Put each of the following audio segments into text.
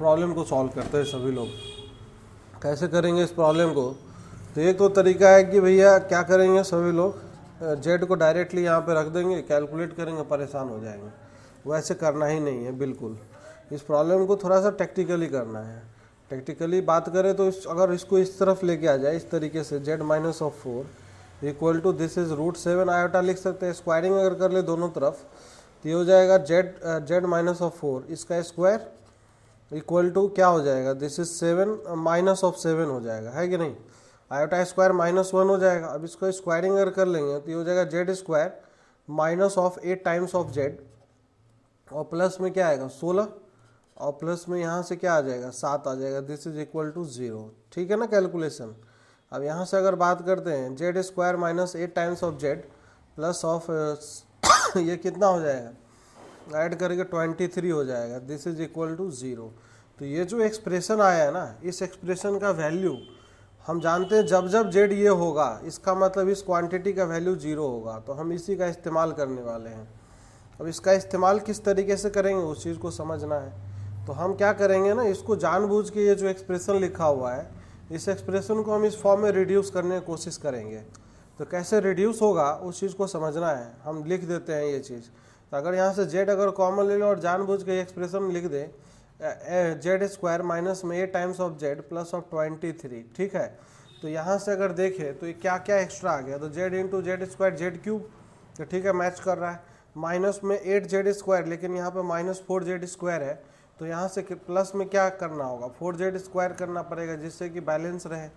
Problem को solve करते हैं सभी लोग। कैसे करेंगे इस प्रॉब्लम को? तो एक तो तरीका है कि भैया क्या करेंगे सभी लोग, जेड को डायरेक्टली यहाँ पे रख देंगे, कैलकुलेट करेंगे, परेशान हो जाएंगे। वैसे करना ही नहीं है बिल्कुल। इस प्रॉब्लम को थोड़ा सा टेक्निकली करना है। टेक्निकली बात करें तो अगर इसको इस तरफ लेके आ जाए इस तरीके से, z minus of 4 equal to this is √7 iota लिख सकते हैं। स्क्वायरिंग अगर कर ले दोनों तरफ तो ये हो जाएगा जेड माइनस ऑफ 4 इसका स्क्वायर इक्वल टू क्या हो जाएगा, दिस इज 7 माइनस ऑफ 7 हो जाएगा, है कि नहीं। आयोटा स्क्वायर -1 हो जाएगा। अब इसको स्क्वायरिंग अगर कर लेंगे तो ये हो जाएगा Z square minus of 8 times of Z, और प्लस में क्या आएगा 16, और प्लस में यहाँ से क्या आ जाएगा 7 आ जाएगा। This is equal to 0। ठीक है ना कैलकुलेशन। अब यहाँ से अगर बात करते हैं z square minus 8 times of z plus of ये कितना हो जाएगा, ऐड करके 23 हो जाएगा। This is equal to 0। तो ये जो एक्सप्रेशन आया है ना, इस एक्सप्रेशन का वैल्यू हम जानते हैं जब जब जेड ये होगा इसका मतलब इस क्वांटिटी का वैल्यू 0 होगा, तो हम इसी का इस्तेमाल करने वाले हैं। अब इसका इस्तेमाल किस तरीके से करेंगे उस चीज़ को समझना है। तो हम क्या करेंगे ना, इसको जानबूझ के ये जो एक्सप्रेशन लिखा हुआ है इस एक्सप्रेशन को हम इस फॉर्म में रिड्यूस करने की कोशिश करेंगे। तो कैसे रिड्यूस होगा उस चीज़ को समझना है। हम लिख देते हैं ये चीज़। तो अगर यहाँ से जेड अगर कॉमन ले लो और जानबूझ के एक्सप्रेशन लिख दे जेड स्क्वायर माइनस में 8 times of z plus of 23, ठीक है। तो यहाँ से अगर देखें तो ये क्या क्या एक्स्ट्रा आ गया, तो Z into Z square Z cube, तो ठीक है मैच कर रहा है। माइनस में 8 जेड स्क्वायर, लेकिन यहाँ पे -4 जेड स्क्वायर है, तो यहाँ से प्लस में क्या करना होगा 4 जेड स्क्वायर करना पड़ेगा जिससे कि बैलेंस रहे।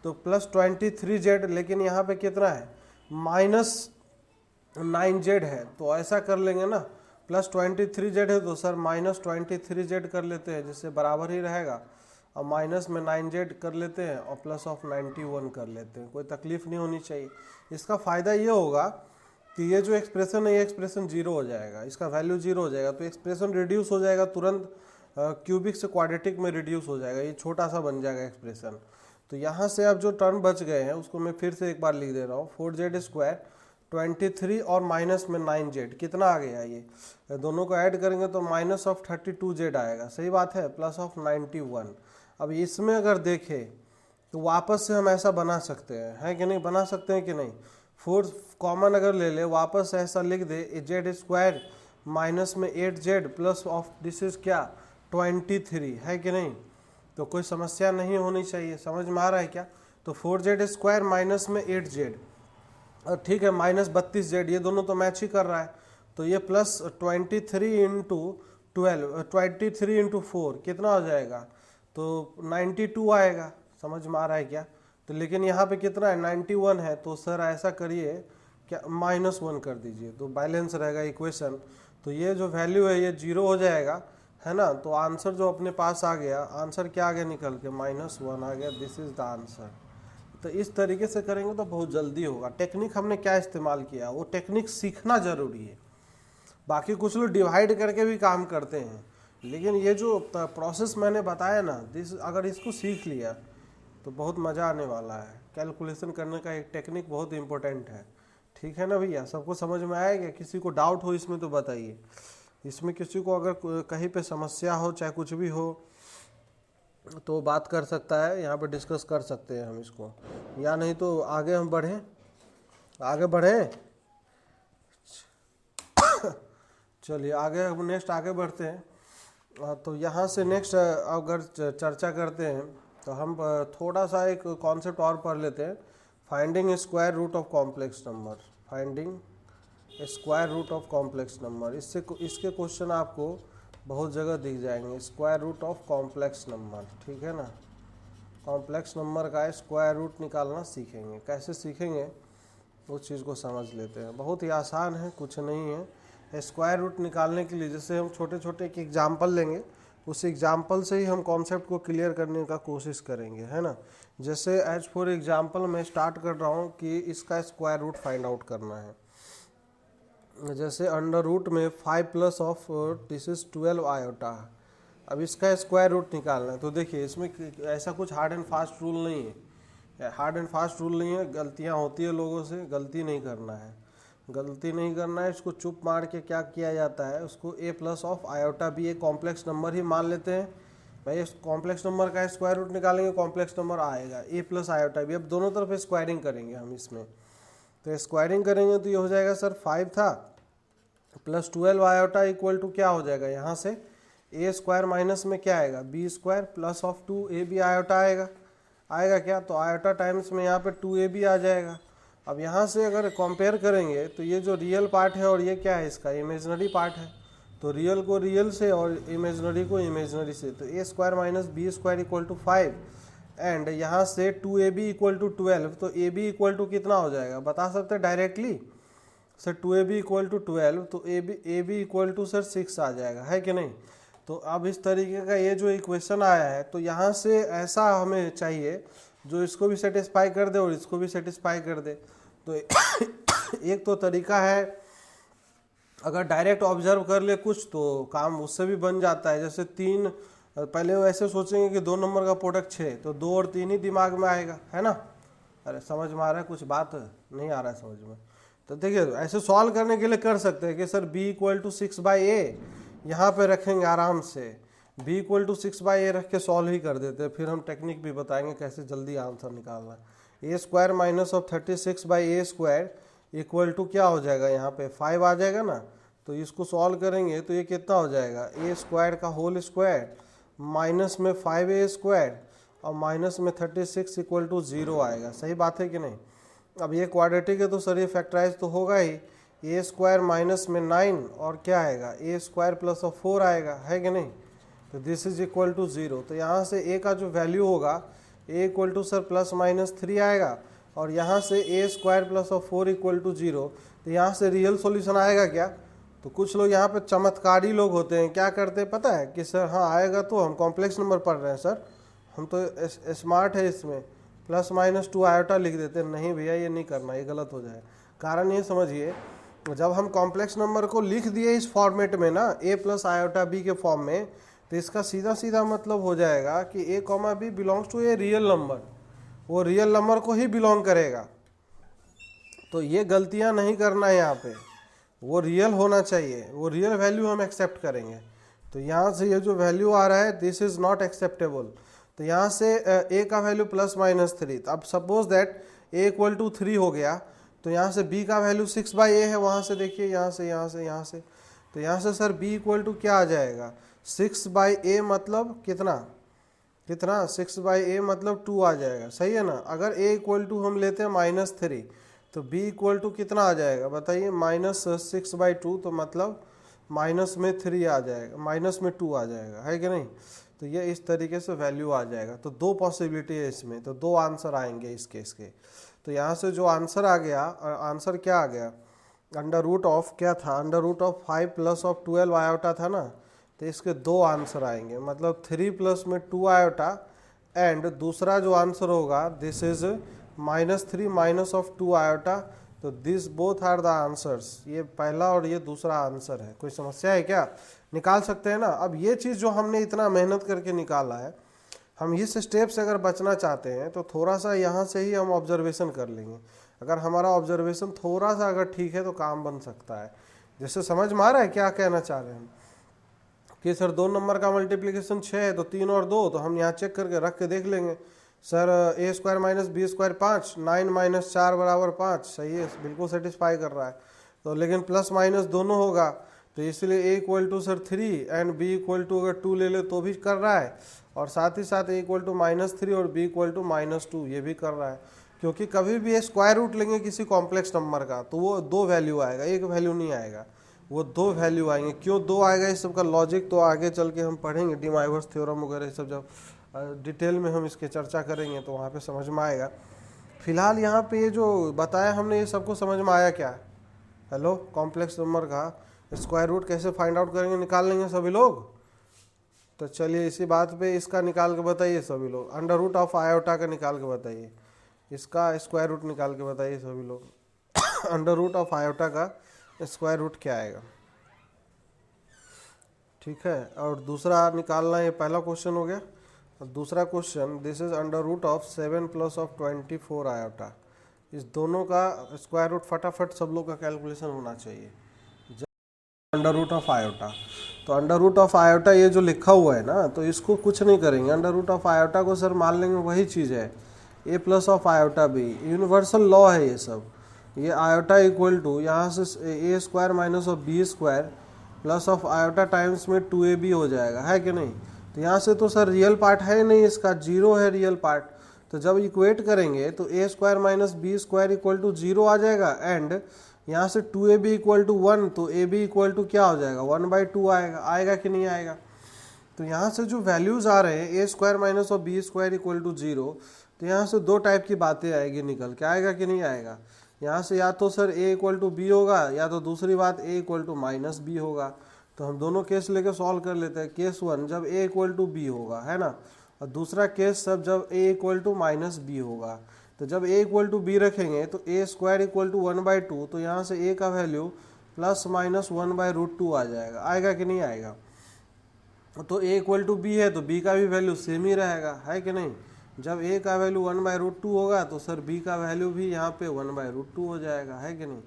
तो प्लस 23 जेड, लेकिन यहाँ पे कितना है -9 जेड है, तो ऐसा कर लेंगे ना, प्लस 23 जेड है तो सर -23 जेड कर लेते हैं जिससे बराबर ही रहेगा, और माइनस में 9 जेड कर लेते हैं और प्लस ऑफ 91 कर लेते हैं। कोई तकलीफ नहीं होनी चाहिए। इसका फ़ायदा ये होगा कि ये जो एक्सप्रेशन है ये एक्सप्रेशन 0 हो जाएगा, इसका वैल्यू 0 हो जाएगा, तो एक्सप्रेशन रिड्यूस हो जाएगा तुरंत, क्यूबिक से क्वाड्रेटिक में रिड्यूस हो जाएगा, ये छोटा सा बन जाएगा एक्सप्रेशन। तो यहाँ से अब जो टर्म बच गए हैं उसको मैं फिर से एक बार लिख दे रहा हूँ, 4 जेड स्क्वायर 23 और माइनस में 9 जेड, कितना आ गया ये दोनों को ऐड करेंगे तो माइनस ऑफ 32 जेड आएगा, सही बात है, प्लस ऑफ 91। अब इसमें अगर देखें तो वापस से हम ऐसा बना सकते हैं, है कि नहीं, बना सकते हैं कि नहीं। 4 कॉमन अगर ले ले वापस ऐसा लिख दे जेड स्क्वायर माइनस में 8 Z plus of this is क्या 23, है कि नहीं। तो कोई समस्या नहीं होनी चाहिए, समझ में आ रहा है क्या। तो 4 जेड स्क्वायर माइनस में 8 जेड, और ठीक है -32 जेड, ये दोनों तो मैच ही कर रहा है। तो ये प्लस 23 इंटू 12, 23 इंटू 4 कितना हो जाएगा, तो 92 आएगा, समझ में आ रहा है क्या। तो लेकिन यहाँ पे कितना है 91 है, तो सर ऐसा करिए क्या -1 कर दीजिए तो बैलेंस रहेगा इक्वेशन। तो ये जो वैल्यू है ये 0 हो जाएगा, है ना। तो आंसर जो अपने पास आ गया, आंसर क्या आ गया निकल के -1 आ गया। This is the answer. तो इस तरीके से करेंगे तो बहुत जल्दी होगा। टेक्निक हमने क्या इस्तेमाल किया वो टेक्निक सीखना जरूरी है। बाकी कुछ लोग डिवाइड करके भी काम करते हैं, लेकिन ये जो प्रोसेस मैंने बताया ना, अगर इसको सीख लिया तो बहुत मज़ा आने वाला है। कैलकुलेशन करने का एक टेक्निक बहुत इंपॉर्टेंट है, ठीक है ना भैया। सबको समझ में आएगा? किसी को डाउट हो इसमें तो बताइए। इसमें किसी को अगर कहीं पे समस्या हो चाहे कुछ भी हो तो बात कर सकता है, यहाँ पे डिस्कस कर सकते हैं हम इसको, या नहीं तो आगे हम बढ़ें, आगे बढ़ें। चलिए आगे हम नेक्स्ट आगे बढ़ते हैं। तो यहाँ से नेक्स्ट अगर चर्चा करते हैं तो हम थोड़ा सा एक कॉन्सेप्ट और पढ़ लेते हैं, finding square root of complex number. Finding square root of complex number, इसके क्वेश्चन आपको बहुत जगह दिख जाएंगे। Square root of complex number, ठीक है ना। कॉम्प्लेक्स नंबर का स्क्वायर रूट निकालना सीखेंगे। कैसे सीखेंगे उस चीज़ को समझ लेते हैं। बहुत ही आसान है, कुछ नहीं है। स्क्वायर रूट निकालने के लिए जैसे हम छोटे छोटे एक एग्जाम्पल लेंगे, उस एग्जाम्पल से ही हम कॉन्सेप्ट को क्लियर करने का कोशिश करेंगे, है ना। जैसे एज फॉर एग्जाम्पल मैं स्टार्ट कर रहा हूँ कि इसका स्क्वायर रूट फाइंड आउट करना है। जैसे अंडर रूट में 5 plus of this is 12 iota. अब इसका स्क्वायर रूट निकालना है। तो देखिए इसमें ऐसा कुछ हार्ड एंड फास्ट रूल नहीं है, हार्ड एंड फास्ट रूल नहीं है। गलतियां होती है लोगों से, गलती नहीं करना है, गलती नहीं करना है। इसको चुप मार के क्या किया जाता है, उसको a प्लस ऑफ आयोटा भी एक कॉम्प्लेक्स नंबर ही मान लेते हैं, भाई इस कॉम्प्लेक्स नंबर का स्क्वायर रूट निकालेंगे, कॉम्प्लेक्स नंबर आएगा ए प्लस आयोटा बी। अब दोनों तरफ स्क्वायरिंग करेंगे हम इसमें, तो स्क्वायरिंग करेंगे तो ये हो जाएगा सर 5 था प्लस 12 आयोटा इक्वल टू क्या हो जाएगा, यहाँ से ए स्क्वायर माइनस में क्या आएगा b square plus of 2 a b iota आएगा क्या, तो आयोटा टाइम्स में यहाँ पे 2 ए बी आ जाएगा। अब यहाँ से अगर कंपेयर करेंगे तो ये जो रियल पार्ट है और ये क्या है इसका इमेजनरी पार्ट है, तो रियल को रियल से और इमेजनरी को इमेजनरी से, तो ए square minus B square equal to 5 and यहाँ से 2ab इक्वल टू 12, तो ab इक्वल टू कितना हो जाएगा बता सकते हैं directly sir 2ab equal to 12, तो ab इक्वल टू सर 6 आ जाएगा, है कि नहीं। तो अब इस तरीके का ये जो इक्वेशन आया है, तो यहाँ से ऐसा हमें चाहिए जो इसको भी सेटिस्फाई कर दे और इसको भी सेटिस्फाई कर दे। तो एक तो तरीका है अगर डायरेक्ट ऑब्जर्व कर ले कुछ तो काम उससे भी बन जाता है। जैसे 3 पहले वो ऐसे सोचेंगे कि 2 नंबर का प्रोडक्ट 6, तो 2 और 3 ही दिमाग में आएगा, है ना। अरे समझ में आ रहा है, कुछ बात नहीं आ रहा है समझ में, तो देखिए ऐसे सॉल्व करने के लिए कर सकते हैं कि sir b equal to 6/a यहाँ पे रखेंगे आराम से, b इक्वल टू 6/a रख के सॉल्व ही कर देते हैं। फिर हम टेक्निक भी बताएंगे कैसे जल्दी आंसर निकालना है। a square minus of 36/a square equal to क्या हो जाएगा, यहाँ पे 5 आ जाएगा ना। तो इसको सॉल्व करेंगे तो ये कितना हो जाएगा, a स्क्वायर का होल स्क्वायर माइनस में 5a स्क्वायर और माइनस में 36 इक्वल टू 0 आएगा। सही बात है कि नहीं। अब ये क्वाड्रेटिक है तो सर ये फैक्टराइज तो होगा ही, ए स्क्वायर माइनस में 9 और क्या आएगा ए स्क्वायर प्लस ऑफ 4 आएगा, है कि नहीं। तो दिस इज इक्वल टू 0, तो यहाँ से ए का जो वैल्यू होगा A equal to sir plus minus 3 आएगा और यहाँ से A square plus of 4 equal to 0, तो यहाँ से रियल सॉल्यूशन आएगा क्या। तो कुछ लोग यहाँ पे चमत्कारी लोग होते हैं, क्या करते हैं पता है कि सर हाँ आएगा, तो हम कॉम्प्लेक्स नंबर पढ़ रहे हैं सर, हम तो स्मार्ट है, इसमें प्लस माइनस 2 आयोटा लिख देते हैं। नहीं भैया ये नहीं करना, ये गलत हो जाए। कारण ये समझिए जब हम कॉम्प्लेक्स नंबर को लिख दिए इस फॉर्मेट में ना a प्लस आयोटा b के फॉर्म में, तो इसका सीधा सीधा मतलब हो जाएगा कि a comma b belongs to a real number, वो रियल नंबर को ही बिलोंग करेगा। तो ये गलतियां नहीं करना है, यहाँ पे वो रियल होना चाहिए, वो रियल वैल्यू हम एक्सेप्ट करेंगे। तो यहाँ से ये जो वैल्यू आ रहा है दिस इज नॉट एक्सेप्टेबल, तो यहाँ से a का वैल्यू प्लस माइनस 3, तो अब suppose that a equal to 3 हो गया, तो यहाँ से b का वैल्यू 6/a है, वहाँ से देखिए यहाँ से, तो यहाँ से सर b इक्वल टू क्या आ जाएगा 6/a मतलब कितना 6/a मतलब 2 आ जाएगा, सही है ना। अगर a इक्वल टू हम लेते हैं -3, तो b इक्वल टू कितना आ जाएगा बताइए -6/2, तो मतलब माइनस में 3 आ जाएगा, माइनस में 2 आ जाएगा, है कि नहीं। तो ये इस तरीके से वैल्यू आ जाएगा। तो 2 पॉसिबिलिटी है इसमें, तो 2 आंसर आएंगे इस केस के। तो यहाँ से जो आंसर आ गया, आंसर क्या आ गया, अंडर रूट ऑफ क्या था, under root of 5 plus of 12 iota था ना। तो इसके 2 आंसर आएंगे, मतलब 3 प्लस में 2 आयोटा, एंड दूसरा जो आंसर होगा this is -3 minus of 2 iota. तो this both are the answers, ये पहला और ये दूसरा आंसर है। कोई समस्या है क्या, निकाल सकते हैं ना। अब ये चीज़ जो हमने इतना मेहनत करके निकाला है, हम इस स्टेप से अगर बचना चाहते हैं तो थोड़ा सा यहाँ से ही हम ऑब्जर्वेशन कर लेंगे। अगर हमारा ऑब्जर्वेशन थोड़ा सा अगर ठीक है तो काम बन सकता है। जैसे समझ में आ रहा है क्या कहना चाह रहे हैं कि सर 2 नंबर का मल्टीप्लिकेशन 6 है, तो 3 और 2, तो हम यहाँ चेक करके रख के देख लेंगे। Sir a square minus B square 5, 9 माइनस 4 बराबर 5, सही है, बिल्कुल सेटिस्फाई कर रहा है। तो लेकिन प्लस माइनस दोनों होगा, तो इसलिए a equal to sir 3 and b equal to अगर 2 ले ले तो भी कर रहा है, और साथ ही साथ a इक्वल टू -3 और b इक्वल टू -2 ये भी कर रहा है। क्योंकि कभी भी स्क्वायर रूट लेंगे किसी कॉम्प्लेक्स नंबर का तो वो 2 वैल्यू आएगा, एक वैल्यू नहीं आएगा, वो 2 वैल्यू आएंगे। क्यों 2 आएगा, इस सब का लॉजिक तो आगे चल के हम पढ़ेंगे, डी माइवर्स थ्योरम वगैरह सब जब डिटेल में हम इसके चर्चा करेंगे तो वहाँ पे समझ में आएगा। फिलहाल यहाँ पे ये जो बताया हमने ये सबको समझ में आया क्या। हेलो, कॉम्प्लेक्स नंबर का स्क्वायर रूट कैसे फाइंड आउट करेंगे, निकाल लेंगे सभी लोग। तो चलिए इसी बात पे इसका निकाल के बताइए सभी लोग, अंडर रूट ऑफ आयोटा का निकाल के बताइए, इसका स्क्वायर रूट निकाल के बताइए सभी लोग। अंडर रूट ऑफ आयोटा का स्क्वायर रूट क्या आएगा, ठीक है। और दूसरा निकालना, ये पहला क्वेश्चन हो गया। और दूसरा question this is under root of 7 plus of 24 iota. इस दोनों का स्क्वायर रूट फटाफट सब लोग का कैलकुलेशन होना चाहिए। अंडर रूट ऑफ आयोटा, तो अंडर रूट ऑफ आयोटा ये जो लिखा हुआ है ना, तो इसको कुछ नहीं करेंगे, अंडर रूट ऑफ आयोटा को सर मान लेंगे वही चीज़ है, A plus of iota B, universal law है ये सब। ये आयोटा इक्वल टू यहाँ से A square minus of B square plus of iota times में 2ab हो जाएगा, है कि नहीं। तो यहाँ से तो सर रियल पार्ट है नहीं, इसका जीरो है रियल पार्ट। तो जब इक्वेट करेंगे तो ए square minus B square equal to zero आ जाएगा, एंड यहाँ से 2ab इक्वल टू 1, तो ab इक्वल टू क्या हो जाएगा 1/2 आएगा। आएगा कि नहीं आएगा। तो यहाँ से जो वैल्यूज आ रहे हैं A square minus of B square equal to zero, तो यहाँ से दो टाइप की बातें आएगी निकल के, आएगा कि नहीं आएगा। यहाँ से या तो sir a equal to b होगा, या तो दूसरी बात a equal to minus b होगा। तो हम दोनों केस लेके सॉल्व कर लेते हैं। केस 1 जब ए इक्वल टू बी होगा, है ना, और दूसरा केस सब जब ए इक्वल टू माइनस बी होगा। तो जब ए इक्वल टू बी रखेंगे तो ए स्क्वायर इक्वल टू 1/2, तो यहाँ से ए का वैल्यू प्लस माइनस 1/√2 आ जाएगा। आएगा कि नहीं आएगा। तो ए इक्वल टू बी है तो बी का भी वैल्यू सेम ही रहेगा, है कि नहीं। जब ए का वैल्यू 1/√2 होगा तो सर बी का वैल्यू भी यहाँ पे 1/√2 हो जाएगा, है कि नहीं।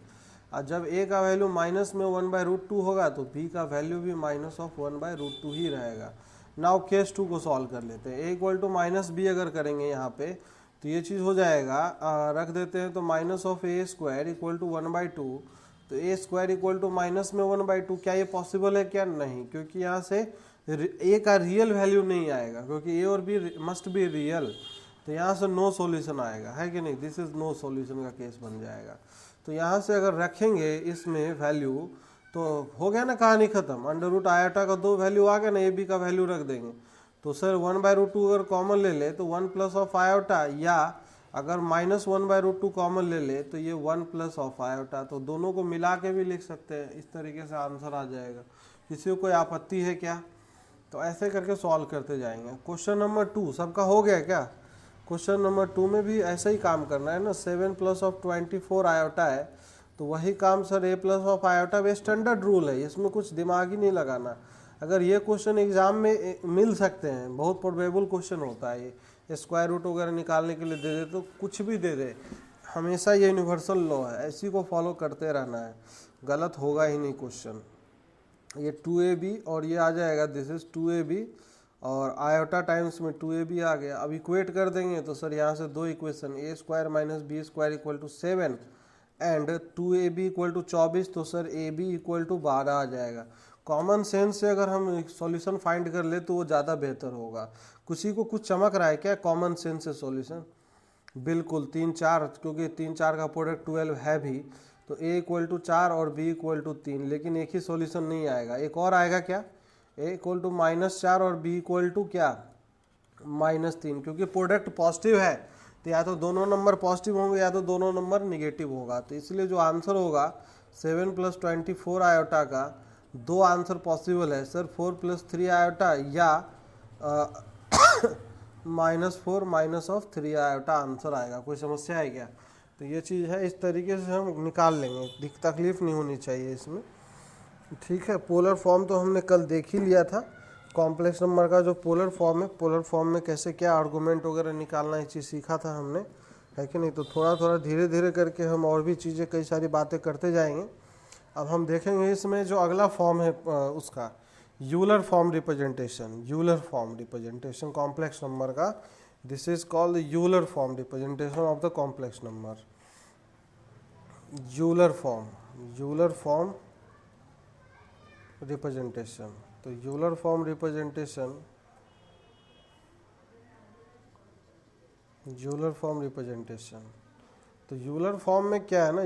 और जब ए का वैल्यू माइनस में 1/√2 होगा तो बी का वैल्यू भी माइनस ऑफ 1/√2 ही रहेगा। नाउ केस 2 को सॉल्व कर लेते हैं। ए इक्वल टू माइनस बी अगर करेंगे यहाँ पे तो ये चीज़ हो जाएगा, रख देते हैं तो minus of a square equal to 1/2। तो ए स्क्वायर इक्वल टू माइनस में 1/2, क्या ये पॉसिबल है क्या, नहीं, क्योंकि यहाँ से ए का रियल वैल्यू नहीं आएगा, क्योंकि ए और बी मस्ट बी रियल। तो यहाँ से नो सॉल्यूशन आएगा, है कि नहीं। दिस इज नो सॉल्यूशन का केस बन जाएगा। तो यहाँ से अगर रखेंगे इसमें वैल्यू तो हो गया ना कहानी खत्म। अंडर रूट आयोटा का दो वैल्यू आ गया ना, ए बी का वैल्यू रख देंगे तो सर 1/√2 अगर कॉमन ले ले तो 1 प्लस ऑफ आयोटा, या अगर माइनस 1/√2 कॉमन ले ले तो ये 1 प्लस ऑफ आयोटा। तो दोनों को मिला के भी लिख सकते हैं, इस तरीके से आंसर आ जाएगा। किसी को कोई आपत्ति है क्या। तो ऐसे करके सॉल्व करते जाएंगे। क्वेश्चन नंबर 2 सबका हो गया क्या। क्वेश्चन नंबर 2 में भी ऐसा ही काम करना है ना। 7 प्लस ऑफ 24 आयोटा है, तो वही काम sir A plus of iota way standard rule है, इसमें कुछ दिमाग ही नहीं लगाना। अगर ये क्वेश्चन एग्जाम में मिल सकते हैं, बहुत प्रोबेबल क्वेश्चन होता है ये, स्क्वायर रूट वगैरह निकालने के लिए दे दे तो कुछ भी दे दे, हमेशा ये यूनिवर्सल लॉ है, इसी को फॉलो करते रहना है, गलत होगा ही नहीं क्वेश्चन। ये 2ab और ये आ जाएगा, दिस इज 2ab और आयोटा टाइम्स में 2ab आ गया। अब इक्वेट कर देंगे तो सर यहाँ से दो equation, a square minus B square equal to 7 and 2ab equal to 24, तो सर ab इक्वल टू 12 आ जाएगा। कॉमन सेंस से अगर हम सॉल्यूशन फाइंड कर ले तो वो ज़्यादा बेहतर होगा। किसी को कुछ चमक रहा है क्या कॉमन सेंस से सॉल्यूशन। बिल्कुल 3 4, क्योंकि 3 4 का प्रोडक्ट 12 है भी, तो ए इक्वल टू 4 और बी इक्वल टू 3, लेकिन एक ही सॉल्यूशन नहीं आएगा, एक और आएगा क्या, ए इक्वल टू -4 और बी इक्वल टू क्या -3, क्योंकि प्रोडक्ट पॉजिटिव है तो या तो दोनों नंबर पॉजिटिव होंगे या तो दोनों नंबर निगेटिव होगा। तो इसलिए जो आंसर होगा 7 + 24 आयोटा का, दो आंसर पॉसिबल है सर, 4 + 3 आयोटा या -4 माइनस ऑफ 3 आयोटा आंसर आएगा। कोई समस्या है क्या। तो ये चीज़ है, इस तरीके से हम निकाल लेंगे, तकलीफ नहीं होनी चाहिए इसमें, ठीक है। पोलर फॉर्म तो हमने कल देख ही लिया था, कॉम्प्लेक्स नंबर का जो पोलर फॉर्म है, पोलर फॉर्म में कैसे क्या आर्गूमेंट वगैरह निकालना, ये चीज़ सीखा था हमने, है कि नहीं। तो थोड़ा थोड़ा धीरे धीरे करके हम और भी चीज़ें, कई सारी बातें करते जाएंगे। अब हम देखेंगे इसमें जो अगला फॉर्म है उसका Euler form representation, Euler form representation complex number का, this is called Euler form representation of the complex number. Euler form representation, तो Euler form representation, Euler form representation, तो यूलर फॉर्म में क्या है ना,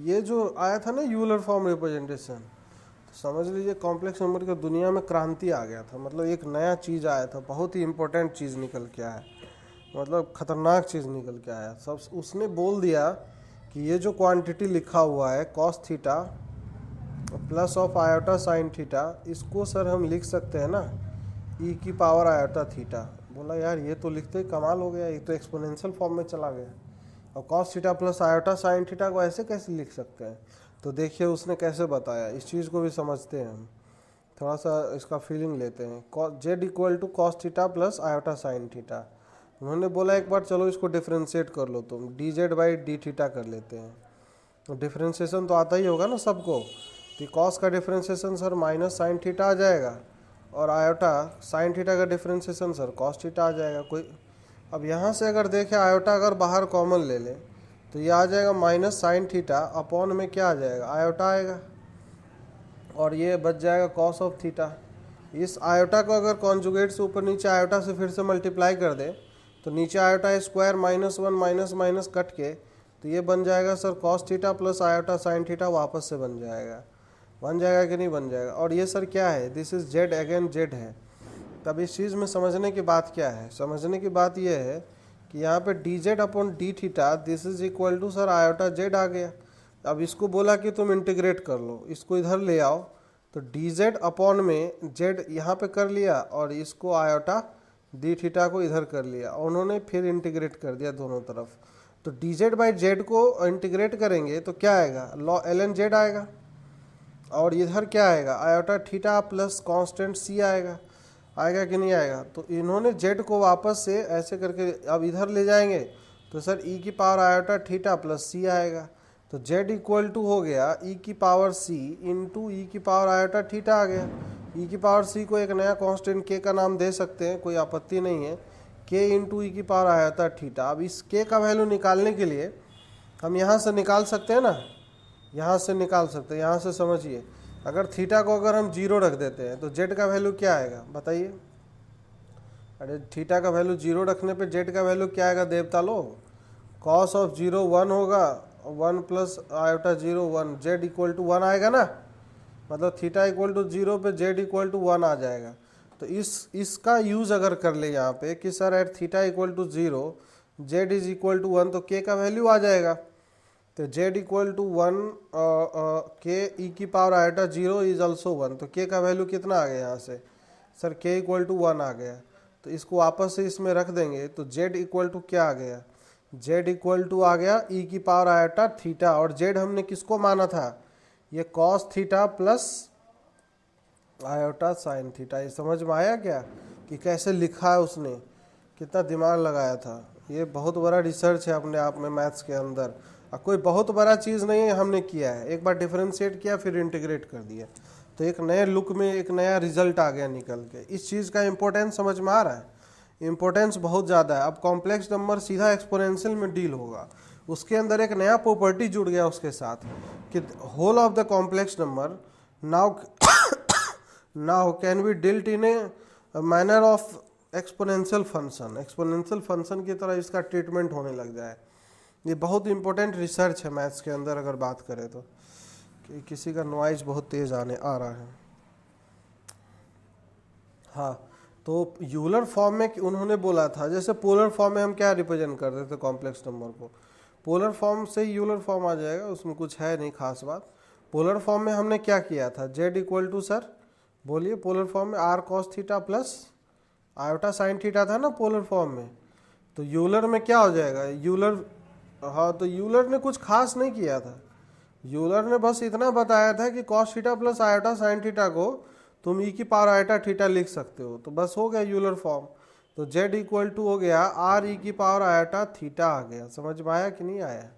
ये जो आया था ना यूलर फॉर्म रिप्रेजेंटेशन, तो समझ लीजिए कॉम्प्लेक्स नंबर की दुनिया में क्रांति आ गया था। मतलब एक नया चीज़ आया था, बहुत ही इंपॉर्टेंट चीज़ निकल के आया, मतलब खतरनाक चीज़ निकल के आया। सब उसने बोल दिया कि ये जो क्वांटिटी लिखा हुआ है cos theta plus of iota sine theta, इसको सर हम लिख सकते हैं ना ई की पावर आयोटा थीटा। बोला यार ये तो लिखते ही कमाल हो गया, ये तो एक्सपोनेंशियल फॉर्म में चला गया, और cos theta plus iota sine theta को ऐसे कैसे लिख सकते हैं। तो देखिए उसने कैसे बताया, इस चीज़ को भी समझते हैं हम, थोड़ा सा इसका फीलिंग लेते हैं। Z equal to cos theta plus iota sine theta, उन्होंने बोला एक बार चलो इसको डिफ्रेंशिएट कर लो तुम, D Z by D theta कर लेते हैं। तो डिफ्रेंशिएशन तो आता ही होगा ना सबको, तो कॉस का differentiation sir minus sine theta आ जाएगा, और आयोटा साइन थीटा का डिफ्रेंसिएशन सर कॉस थीटा आ जाएगा। कोई अब यहाँ से अगर देखें आयोटा अगर बाहर कॉमन ले लें तो ये आ जाएगा माइनस साइन थीटा अपॉन में क्या आ जाएगा, आयोटा आएगा, और ये बच जाएगा कॉस ऑफ थीटा। इस आयोटा को अगर कॉन्जुगेट से ऊपर नीचे आयोटा से फिर से मल्टीप्लाई कर दे तो नीचे iota square minus one minus minus cut के तो ये बन जाएगा sir cos theta plus iota sine theta वापस से बन जाएगा कि नहीं बन जाएगा। और ये सर क्या है, this is Z again Z है। तब इस चीज़ में समझने की बात क्या है, समझने की बात ये है कि यहाँ पे D Z upon D theta this is equal to sir iota Z आ गया। अब इसको बोला कि तुम इंटीग्रेट कर लो, इसको इधर ले आओ, तो डी जेड अपॉन में जेड यहाँ पे कर लिया और इसको आयोटा डी थीटा को इधर कर लिया, उन्होंने फिर इंटीग्रेट कर दिया दोनों तरफ। तो डी जेड बाई जेड को इंटीग्रेट करेंगे तो क्या आएगा, लॉ एल एन जेड आएगा, और इधर क्या आएगा, आयोटा थीटा प्लस कांस्टेंट सी आएगा कि नहीं आएगा। तो इन्होंने जेड को वापस से ऐसे करके अब इधर ले जाएंगे तो सर ई की पावर आयोटा थीटा प्लस सी आएगा। तो जेड इक्वल टू हो गया ई की पावर सी इंटू ई की पावर आयोटा थीटा आ गया। ई की पावर सी को एक नया कांस्टेंट के का नाम दे सकते हैं, कोई आपत्ति नहीं है, के इंटू ई की पावर आयोटा थीटा। अब इस के का वैल्यू निकालने के लिए हम यहाँ से निकाल सकते हैं ना, यहाँ से निकाल सकते हैं। यहाँ से समझिए, अगर थीटा को अगर हम जीरो रख देते हैं तो जेड का वैल्यू क्या आएगा बताइए। अरे थीटा का वैल्यू जीरो रखने पे जेड का वैल्यू क्या आएगा देवता लोग, कॉस ऑफ जीरो वन होगा, one plus iota zero one, z equal to one आएगा ना, मतलब थीटा इक्वल टू जीरो पे जेड इक्वल टू वन आ जाएगा। तो इसका यूज़ अगर कर ले यहाँ पे कि sir at theta equal to zero z is equal to one, तो के का वैल्यू आ जाएगा। तो जेड इक्वल टू वन, के ई की power iota zero is also one, तो के का वैल्यू कितना आ गया यहाँ से सर, के इक्वल टू वन आ गया। तो इसको वापस से इसमें रख देंगे तो जेड इक्वल टू क्या आ गया, जेड इक्वल टू आ गया ई की पावर आयोटा थीटा, और जेड हमने किसको माना था, ये cos theta plus iota sine theta. ये समझ में आया क्या कि कैसे लिखा है उसने, कितना दिमाग लगाया था। ये बहुत बड़ा रिसर्च है अपने आप में मैथ्स के अंदर, कोई बहुत बड़ा चीज़ नहीं है, हमने किया है, एक बार डिफरेंशिएट किया फिर इंटीग्रेट कर दिया, तो एक नए लुक में एक नया रिजल्ट आ गया निकल के। इस चीज़ का इंपॉर्टेंस समझ में आ रहा है, इंपॉर्टेंस बहुत ज़्यादा है। अब कॉम्प्लेक्स नंबर सीधा एक्सपोनेंशियल में डील होगा, उसके अंदर एक नया प्रॉपर्टी जुड़ गया उसके साथ कि whole of the complex number now can be dealt in a manner of exponential function, exponential function की तरह इसका ट्रीटमेंट होने लग जाए। ये बहुत इंपॉर्टेंट रिसर्च है मैथ्स के अंदर अगर बात करें तो। कि किसी का नॉइज बहुत तेज आ रहा है। हाँ, तो यूलर फॉर्म में उन्होंने बोला था, जैसे पोलर फॉर्म में हम क्या रिप्रेजेंट करते थे कॉम्प्लेक्स नंबर को, पोलर फॉर्म से ही यूलर फॉर्म आ जाएगा, उसमें कुछ है नहीं खास बात। पोलर फॉर्म में हमने क्या किया था, जेड इक्वल टू सर बोलिए, पोलर फॉर्म में r cos theta plus iota sine theta था ना पोलर फॉर्म में। तो यूलर में क्या हो जाएगा, यूलर, हाँ तो यूलर ने कुछ खास नहीं किया था, यूलर ने बस इतना बताया था कि cos theta plus iota sine theta को तुम ई की पावर आयोटा थीटा लिख सकते हो, तो बस हो गया यूलर फॉर्म। तो जेड इक्वल टू हो गया आर ई की पावर आयोटा थीटा आ गया। समझ में आया कि नहीं आया,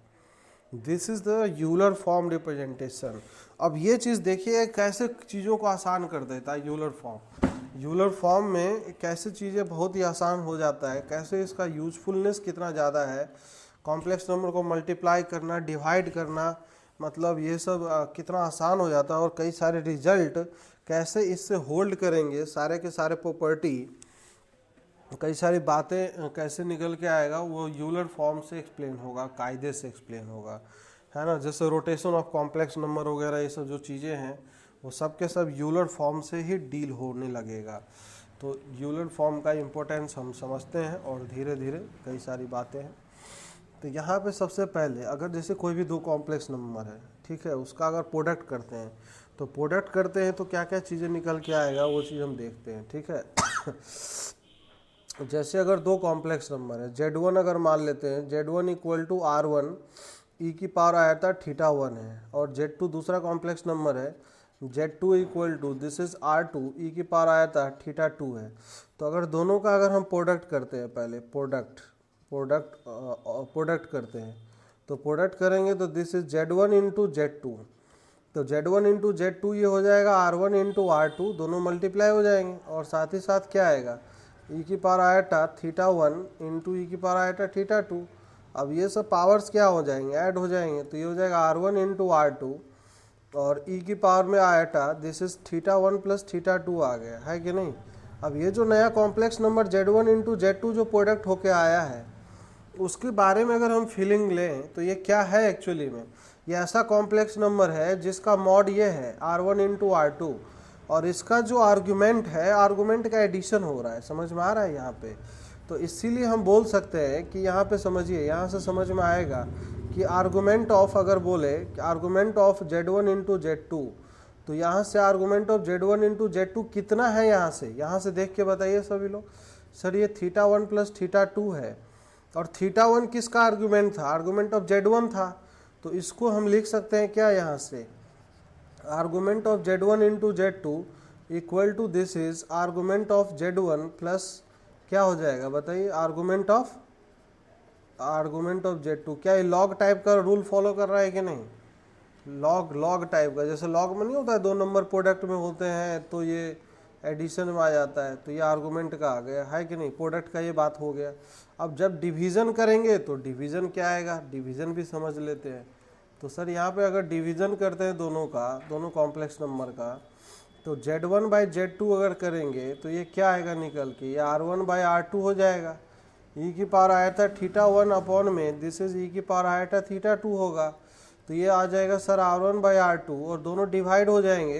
this is the Euler form representation. अब ये चीज़ देखिए कैसे चीज़ों को आसान कर देता है यूलर फॉर्म। यूलर फॉर्म में कैसे चीज़ें बहुत ही आसान हो जाता है, कैसे इसका यूजफुलनेस कितना ज़्यादा है, कॉम्प्लेक्स नंबर को मल्टीप्लाई करना, डिवाइड करना, मतलब ये सब कितना आसान हो जाता है, और कई सारे रिजल्ट कैसे इससे होल्ड करेंगे, सारे के सारे प्रॉपर्टी, कई सारी बातें कैसे निकल के आएगा, वो यूलर फॉर्म से एक्सप्लेन होगा, कायदे से एक्सप्लेन होगा, है ना। जैसे रोटेशन ऑफ कॉम्प्लेक्स नंबर वगैरह ये सब जो चीज़ें हैं वो सब के सब यूलर फॉर्म से ही डील होने लगेगा। तो यूलर फॉर्म का इम्पोर्टेंस हम समझते हैं और धीरे धीरे कई सारी बातें हैं। तो यहाँ पे सबसे पहले अगर जैसे कोई भी दो कॉम्प्लेक्स नंबर है, ठीक है, उसका अगर प्रोडक्ट करते हैं तो प्रोडक्ट करते हैं तो क्या क्या चीज़ें निकल के आएगा वो चीज़ हम देखते हैं, ठीक है। जैसे अगर दो कॉम्प्लेक्स नंबर है, Z1 अगर मान लेते हैं, Z1 इक्वल टू R1 ई की पावर आयोटा थीटा 1 है, और Z2 दूसरा कॉम्प्लेक्स नंबर है, Z2 equal to this is R2 e की पावर आयोटा थीटा 2 है। तो अगर दोनों का अगर हम प्रोडक्ट करते हैं, पहले प्रोडक्ट करते हैं, तो प्रोडक्ट करेंगे तो this is Z1 into Z2 तो Z1 इंटू Z2 ये हो जाएगा R1 इंटू R2, दोनों मल्टीप्लाई हो जाएंगे, और साथ ही साथ क्या आएगा e की पावर आयटा θ1 इंटू ई की पावर आयटा θ2। अब ये सब पावर्स क्या हो जाएंगे, ऐड हो जाएंगे, तो ये हो जाएगा R1 इंटू R2 और e की पावर में आयटा दिस इज θ1 प्लस θ2 आ गया है कि नहीं। अब ये जो नया complex number Z1 into Z2 जो प्रोडक्ट होके आया है उसके बारे में अगर हम फीलिंग लें तो ये क्या है एक्चुअली में, ये ऐसा कॉम्प्लेक्स नंबर है जिसका मॉड ये है R1 इंटू R2 और इसका जो आर्गुमेंट है, आर्गुमेंट का एडिशन हो रहा है, समझ में आ रहा है यहाँ पे। तो इसीलिए हम बोल सकते हैं कि यहाँ पे समझिए, यहाँ से समझ में आएगा कि आर्गुमेंट ऑफ, अगर बोले argument of Z1 into Z2, तो यहाँ से argument of Z1 into Z2 कितना है, यहाँ से देख के बताइए सभी लोग। सर ये θ1 प्लस θ2 है, और θ1 किसका आर्गुमेंट था, आर्गुमेंट ऑफ Z1 था, तो इसको हम लिख सकते हैं क्या, यहाँ से argument of Z1 into Z2 equal to this is argument of Z1 plus क्या हो जाएगा बताइए, आर्गुमेंट ऑफ Z2। क्या ये लॉग टाइप का रूल फॉलो कर रहा है कि नहीं, लॉग टाइप का, जैसे लॉग में नहीं होता है, दो नंबर प्रोडक्ट में होते हैं तो ये एडिशन में आ जाता है, तो ये आर्गुमेंट का आ गया है कि नहीं, प्रोडक्ट का ये बात हो गया। अब जब डिवीज़न करेंगे तो डिवीज़न क्या आएगा, डिवीज़न भी समझ लेते हैं। तो सर यहाँ पे अगर डिवीज़न करते हैं दोनों का, दोनों कॉम्प्लेक्स नंबर का, तो Z1 बाई Z2 अगर करेंगे तो ये क्या आएगा निकल के, ये R1 बाई R2 हो जाएगा, ई की पावर आयता θ1 अपॉन में दिस इज ई की पावर आयता θ2 होगा, तो ये आ जाएगा सर R1 बाई R2 और दोनों डिवाइड हो जाएंगे,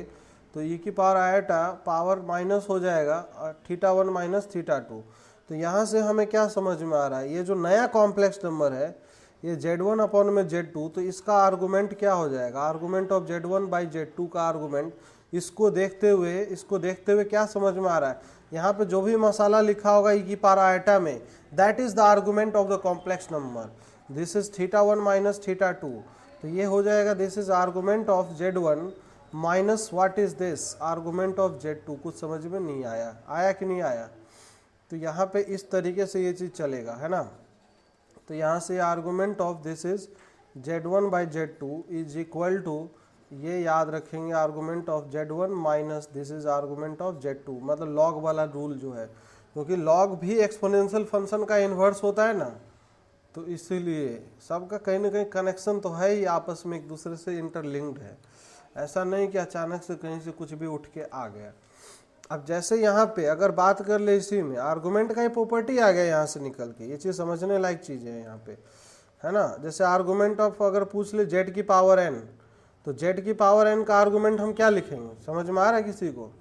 तो ई की पावर आयटा पावर माइनस हो जाएगा θ1 माइनस θ2। तो यहाँ से हमें क्या समझ में आ रहा है, ये जो नया कॉम्प्लेक्स नंबर है ये Z1 अपॉन में Z2, तो इसका आर्गुमेंट क्या हो जाएगा, argument of Z1 by Z2 का आर्गुमेंट। इसको देखते हुए क्या समझ में आ रहा है, यहाँ पे जो भी मसाला लिखा होगा ई की पावर आयटा में, that is the argument of the complex number, this is θ1 minus θ2। तो ये हो जाएगा this is argument of Z1 minus what is this, argument of Z2। कुछ समझ में नहीं आया कि नहीं आया। तो यहाँ पे इस तरीके से ये चीज़ चलेगा, है ना। तो यहाँ से argument of this is Z1 by Z2 is equal to, ये याद रखेंगे, argument of Z1 minus this is argument of Z2, मतलब लॉग वाला रूल जो है, क्योंकि लॉग भी एक्सपोनेंशियल फंक्शन का इन्वर्स होता है ना, तो इसीलिए सबका कहीं ना कहीं कनेक्शन तो है ही, आपस में एक दूसरे से इंटरलिंक्ड है, ऐसा नहीं कि अचानक से कहीं से कुछ भी उठ के आ गया। अब जैसे यहाँ पे अगर बात कर ले, इसी में आर्गुमेंट का ही प्रॉपर्टी आ गया यहाँ से निकल के, ये चीज़ समझने लायक चीज़ है यहाँ पे, है ना। जैसे आर्गुमेंट ऑफ अगर पूछ ले Z की पावर n, तो Z की पावर n का आर्गुमेंट हम क्या लिखेंगे, समझ में आ रहा है किसी को,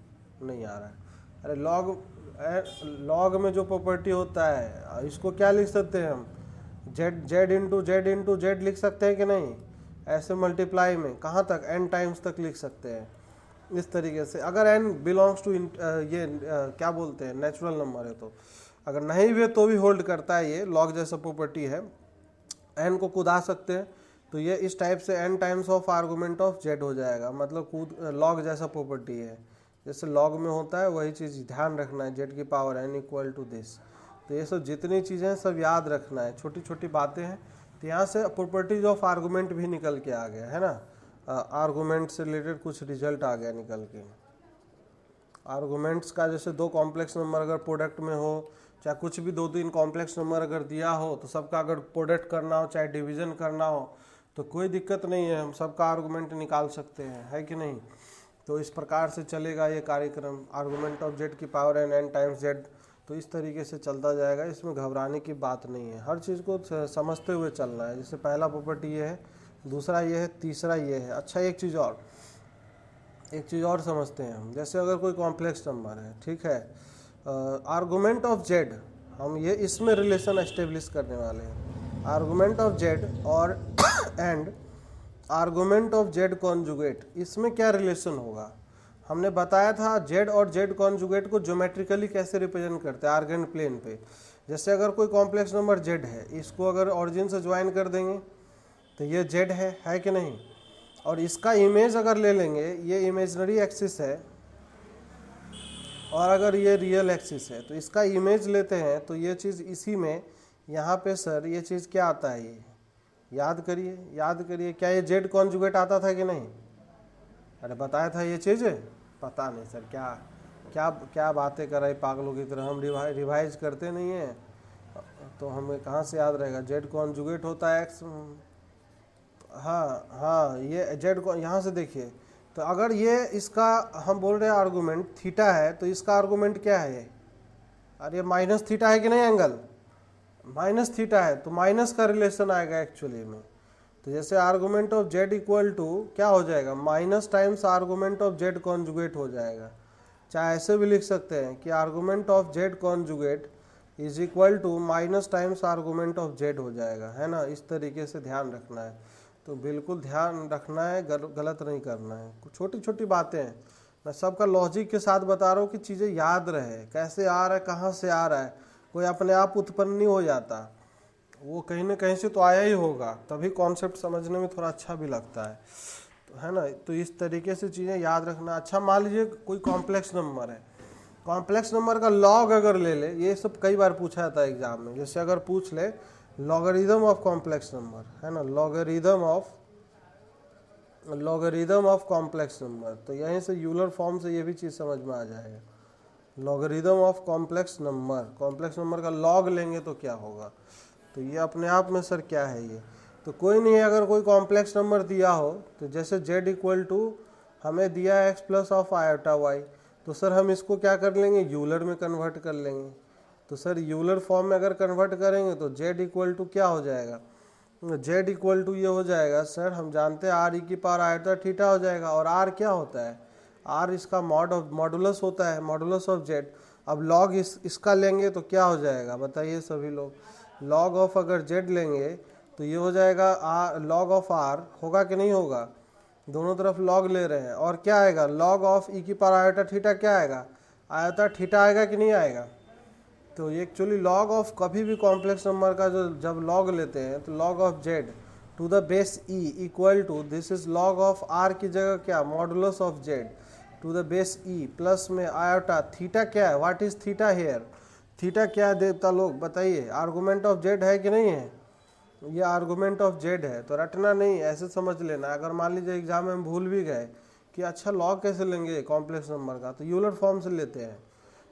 नहीं आ रहा है। अरे लॉग में जो प्रॉपर्टी होता है इसको क्या लिख सकते हैं हम, Z इंटू Z लिख सकते हैं कि नहीं, ऐसे मल्टीप्लाई में कहाँ तक, n टाइम्स तक लिख सकते हैं इस तरीके से। अगर n बिलोंग्स टू क्या बोलते हैं नेचुरल नंबर है, तो अगर नहीं भी तो भी होल्ड करता है, ये लॉग जैसा प्रॉपर्टी है, n को कूदा सकते हैं, तो ये इस टाइप से n times of argument of Z हो जाएगा, मतलब कूद लॉग जैसा प्रॉपर्टी है, जैसे लॉग में होता है वही चीज़ ध्यान रखना है, Z की power n equal to this. तो ये सब जितनी चीज़ें हैं सब याद रखना है, छोटी छोटी बातें हैं। तो यहाँ से प्रॉपर्टीज ऑफ आर्गुमेंट भी निकल के आ गया, है ना, आर्गुमेंट से रिलेटेड कुछ रिजल्ट आ गया निकल के। आर्गुमेंट्स का जैसे दो कॉम्प्लेक्स नंबर अगर प्रोडक्ट में हो, चाहे कुछ भी दो तीन कॉम्प्लेक्स नंबर अगर दिया हो, तो सबका अगर प्रोडक्ट करना हो चाहे डिवीजन करना हो तो कोई दिक्कत नहीं है, हम सबका आर्गुमेंट निकाल सकते हैं, है कि नहीं। तो इस प्रकार से चलेगा ये कार्यक्रम, आर्गुमेंट ऑफ Z की पावर n टाइम्स Z, तो इस तरीके से चलता जाएगा, इसमें घबराने की बात नहीं है, हर चीज़ को समझते हुए चलना है। जैसे पहला प्रॉपर्टी ये है, दूसरा ये है, तीसरा ये है। अच्छा एक चीज़ और समझते हैं हम, जैसे अगर कोई कॉम्प्लेक्स नंबर है, ठीक है, आर्गुमेंट ऑफ Z, हम ये इसमें रिलेशन एस्टेब्लिश करने वाले हैं, आर्गुमेंट ऑफ Z और and argument of Z conjugate, इसमें क्या रिलेशन होगा। हमने बताया था Z और Z कॉन्जुगेट को ज्योमेट्रिकली कैसे रिप्रेजेंट करते हैं आर्गेन प्लेन पे। जैसे अगर कोई कॉम्प्लेक्स नंबर Z है, इसको अगर ऑरिजिन से ज्वाइन कर देंगे तो ये Z है कि नहीं, और इसका इमेज अगर ले लेंगे, ये इमेजनरी एक्सिस है और अगर ये रियल एक्सिस है, तो इसका इमेज लेते हैं तो ये चीज़ इसी में यहाँ पे सर ये चीज़ क्या आता है, ये याद करिए क्या ये Z कॉन्जुगेट आता था कि नहीं, अरे बताया था ये चीज़, पता नहीं सर क्या क्या क्या बातें कर रहे पागलों की तरह। हम रिवाइज करते नहीं हैं तो हमें कहाँ से याद रहेगा। जेड कॉन्जुगेट होता है एक्स। हाँ हाँ, ये जेड को यहाँ से देखिए, तो अगर ये इसका हम बोल रहे हैं आर्गूमेंट थीटा है, तो इसका आर्गूमेंट क्या है ये? अरे माइनस थीटा है कि नहीं, एंगल माइनस थीटा है, तो माइनस का रिलेशन आएगा एक्चुअली में। तो जैसे argument of z equal to क्या हो जाएगा, minus times argument of z conjugate हो जाएगा। चाहे ऐसे भी लिख सकते हैं कि argument of z conjugate is equal to minus times argument of z हो जाएगा, है ना। इस तरीके से ध्यान रखना है, तो बिल्कुल ध्यान रखना है, गलत नहीं करना है। कुछ छोटी छोटी बातें हैं, मैं सबका लॉजिक के साथ बता रहा हूँ कि चीज़ें याद रहे, कैसे आ रहा है, कहाँ से आ रहा है, कोई अपने आप उत्पन्न नहीं हो जाता, वो कहीं ना कहीं से तो आया ही होगा, तभी कॉन्सेप्ट समझने में थोड़ा अच्छा भी लगता है, तो है ना। तो इस तरीके से चीज़ें याद रखना। अच्छा मान लीजिए कोई कॉम्प्लेक्स नंबर है, कॉम्प्लेक्स नंबर का लॉग अगर ले ले, ये सब कई बार पूछा जाता है एग्जाम में। जैसे अगर पूछ ले लॉगरिदम ऑफ कॉम्प्लेक्स नंबर, है ना, लॉगरिदम ऑफ कॉम्प्लेक्स नंबर, तो यहीं से यूलर फॉर्म से ये भी चीज़ समझ में आ जाएगा। लॉगरिदम ऑफ कॉम्प्लेक्स नंबर का लॉग लेंगे तो क्या होगा, तो ये अपने आप में सर क्या है ये, तो कोई नहीं है। अगर कोई कॉम्प्लेक्स नंबर दिया हो, तो जैसे z इक्वल टू हमें दिया है x plus of iota y, तो सर हम इसको क्या कर लेंगे, यूलर में कन्वर्ट कर लेंगे। तो सर यूलर फॉर्म में अगर कन्वर्ट करेंगे तो z इक्वल टू क्या हो जाएगा, z इक्वल टू ये हो जाएगा सर, हम जानते हैं r e की पावर आयोटा थीटा हो जाएगा, और r क्या होता है, r इसका मॉडुलस होता है, मॉडुलस ऑफ z। अब लॉग इसका लेंगे तो क्या हो जाएगा बताइए सभी लोग, लॉग ऑफ अगर z लेंगे तो ये हो जाएगा लॉग ऑफ r, होगा कि नहीं होगा, दोनों तरफ लॉग ले रहे हैं, और क्या आएगा लॉग ऑफ e की पावर आयोटा थीटा, क्या आएगा आयोटा थीटा आएगा कि नहीं आएगा। तो ये एक्चुअली लॉग ऑफ कभी भी कॉम्प्लेक्स नंबर का जो जब लॉग लेते हैं तो log of z to the base e equal to this is log of r की जगह क्या modulus of z to the base e plus में आयोटा थीटा क्या है, what is theta here, theta क्या है देवता लोग बताइए, आर्गूमेंट ऑफ z है कि नहीं है, ये आर्गूमेंट ऑफ z है। तो रटना नहीं, ऐसे समझ लेना। अगर मान लीजिए एग्जाम में हम भूल भी गए कि अच्छा लॉग कैसे लेंगे कॉम्प्लेक्स नंबर का, तो यूलर फॉर्म से लेते हैं,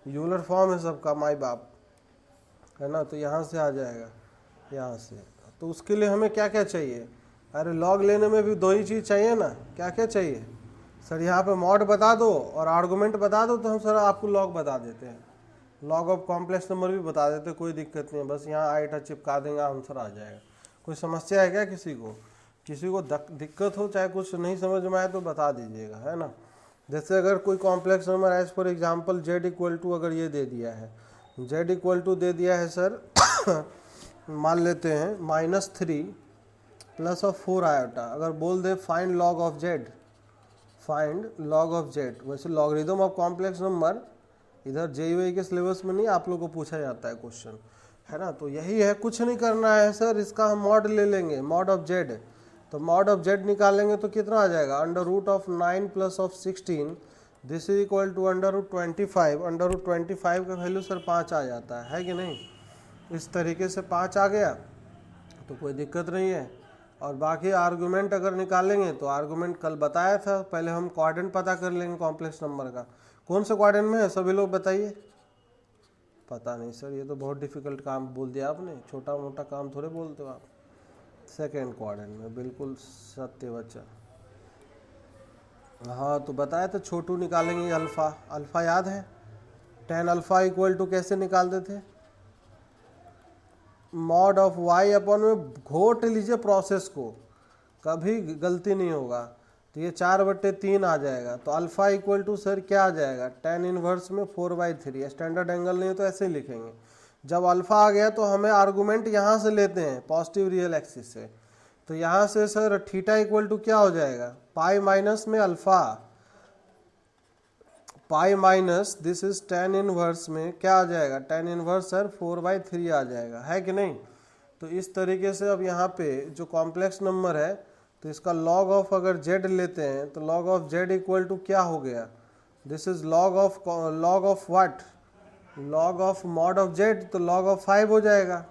यूलर फॉर्म है सबका माई बाप, है ना। तो यहाँ से आ जाएगा, यहाँ से। तो उसके लिए हमें क्या क्या चाहिए, अरे लॉग लेने में भी दो ही चीज़ चाहिए ना, क्या क्या चाहिए सर, यहाँ पे मॉड बता दो और आर्गूमेंट बता दो, तो हम सर आपको लॉग बता देते हैं, लॉग ऑफ कॉम्प्लेक्स नंबर भी बता देते हैं, कोई दिक्कत नहीं है, बस यहाँ आईटा चिपका देंगे आंसर आ जाएगा। कोई समस्या है क्या किसी को दिक्कत हो, चाहे कुछ नहीं समझ में आए तो बता दीजिएगा, है ना। जैसे अगर कोई complex number as for example z equal to अगर ये दे दिया है, z इक्वल टू दे दिया है सर मान लेते हैं -3 प्लस ऑफ 4 आयोटा, अगर बोल they find log of z, find log of z, वैसे लॉगरिदम ऑफ कॉम्प्लेक्स नंबर इधर JEE के सिलेबस में नहीं आप लोग को पूछा जाता है क्वेश्चन, है ना। तो यही है, कुछ नहीं करना है सर, इसका हम मॉड ले लेंगे, मॉड ऑफ z, तो मॉड ऑफ z निकालेंगे तो कितना आ जाएगा, under root of 9 plus of 16, this is equal to under root 25, under root 25 का वैल्यू सर 5 आ जाता है कि नहीं, इस तरीके से 5 आ गया तो कोई दिक्कत नहीं है। और बाकी आर्गूमेंट अगर निकालेंगे तो आर्गूमेंट कल बताया था, पहले हम क्वाड्रेंट पता कर लेंगे कॉम्प्लेक्स नंबर का, कौन सा क्वाड्रेंट में है सभी लोग बताइए, पता नहीं सर, ये तो बहुत डिफिकल्ट काम बोल दिया आपने, छोटा मोटा काम थोड़े बोलते हो आप। सेकेंड क्वाड्रेंट में, बिल्कुल सत्य बच्चा, हाँ तो बताया तो छोटू निकालेंगे अल्फ़ा, अल्फ़ा याद है, tan अल्फ़ा इक्वल टू कैसे निकालते थे, मॉड ऑफ y अपॉन में घोट लीजिए प्रोसेस को, कभी गलती नहीं होगा, तो ये 4/3 आ जाएगा, तो अल्फ़ा इक्वल टू सर क्या आ जाएगा, tan इनवर्स में 4/3, स्टैंडर्ड एंगल नहीं है तो ऐसे ही लिखेंगे। जब अल्फ़ा आ गया तो हमें आर्गूमेंट यहाँ से लेते हैं पॉजिटिव रियल एक्सिस से, तो यहाँ से सर थीटा इक्वल टू क्या हो जाएगा, पाई माइनस में alpha, pi minus this is tan inverse में क्या आ जाएगा, tan इनवर्स सर 4/3 आ जाएगा, है कि नहीं। तो इस तरीके से अब यहाँ पे जो कॉम्प्लेक्स नंबर है तो इसका लॉग ऑफ अगर z लेते हैं तो log of z equal to क्या हो गया, this is log of what, log of mod of z, तो लॉग ऑफ 5 हो जाएगा।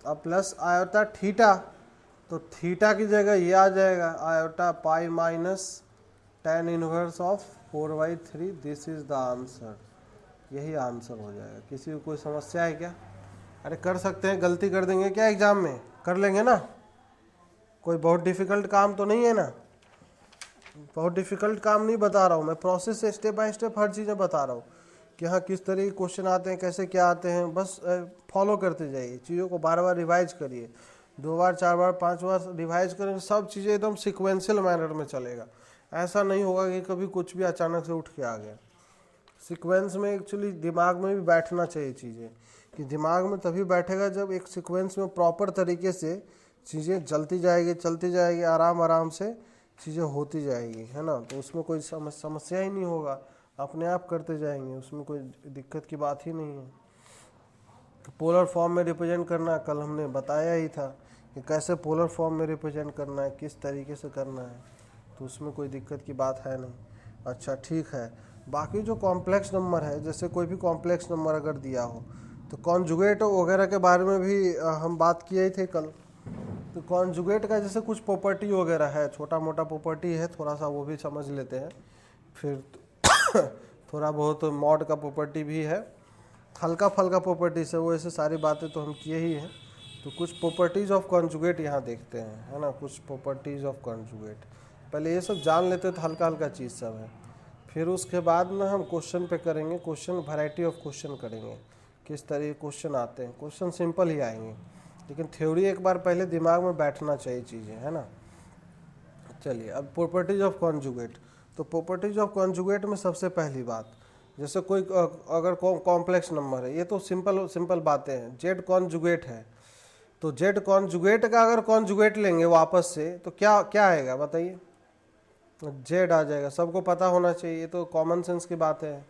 अब प्लस आयोटा थीटा, तो थीटा की जगह ये आ जाएगा iota pi minus tan inverse of 4/3 this is the answer. यही आंसर हो जाएगा। किसी को कोई समस्या है क्या? अरे कर सकते हैं, गलती कर देंगे क्या एग्जाम में? कर लेंगे ना, कोई बहुत डिफिकल्ट काम तो नहीं है ना। बहुत डिफिकल्ट काम नहीं बता रहा हूँ मैं, प्रोसेस से स्टेप बाय स्टेप हर चीज़ें बता रहा हूँ कि हाँ किस तरह के क्वेश्चन आते हैं, कैसे क्या आते हैं। बस फॉलो करते जाइए, चीज़ों को बार बार रिवाइज करिए, 2 बार 4 बार 5 बार रिवाइज करेंगे, सब चीज़ें एकदम सिक्वेंशियल मैनर में चलेगा। ऐसा नहीं होगा कि कभी कुछ भी अचानक से उठ के आ गया। सीक्वेंस में एक्चुअली दिमाग में भी बैठना चाहिए चीज़ें, कि दिमाग में तभी बैठेगा जब एक सीक्वेंस में प्रॉपर तरीके से चीज़ें चलती जाएगी, आराम आराम से चीज़ें होती जाएगी, है ना। तो उसमें कोई समस्या ही नहीं होगा, अपने आप करते जाएंगे, उसमें कोई दिक्कत की बात ही नहीं है। तो पोलर फॉर्म में रिप्रेजेंट करना कल हमने बताया ही था कि कैसे पोलर फॉर्म में रिप्रेजेंट करना है, किस तरीके से करना है, तो उसमें कोई दिक्कत की बात है नहीं। अच्छा ठीक है, बाकी जो कॉम्प्लेक्स नंबर है, जैसे कोई भी कॉम्प्लेक्स नंबर अगर दिया हो तो कॉन्जुगेट वगैरह के बारे में भी हम बात किए ही थे कल। तो कॉन्जुगेट का जैसे कुछ प्रॉपर्टी वगैरह है, छोटा मोटा प्रॉपर्टी है, थोड़ा सा वो भी समझ लेते हैं। फिर थोड़ा बहुत मॉड का प्रॉपर्टी भी है, हल्का फल्का प्रॉपर्टीज है वो, ऐसे सारी बातें तो हम किए ही हैं। तो कुछ प्रॉपर्टीज़ ऑफ कॉन्जुगेट यहाँ देखते हैं, है ना, कुछ प्रॉपर्टीज़ ऑफ कॉन्जुगेट। पहले ये सब जान लेते तो हल्का हल्का चीज़ सब है। फिर उसके बाद में हम क्वेश्चन पे करेंगे, क्वेश्चन वैरायटी ऑफ क्वेश्चन करेंगे, किस तरह के क्वेश्चन आते हैं। क्वेश्चन सिंपल ही आएंगे, लेकिन थ्योरी एक बार पहले दिमाग में बैठना चाहिए चीज़ें, है ना। चलिए अब प्रॉपर्टीज ऑफ कॉन्जुगेट। तो प्रॉपर्टीज ऑफ कॉन्जुगेट में सबसे पहली बात, जैसे कोई अगर कॉम्प्लेक्स नंबर है, ये तो सिंपल बातें हैं। जेड कॉन्जुगेट है, तो जेड कॉन्जुगेट का अगर कॉन्जुगेट लेंगे वापस से तो क्या क्या आएगा बताइए? जेड आ जाएगा, सबको पता होना चाहिए, ये तो कॉमन सेंस की बात है।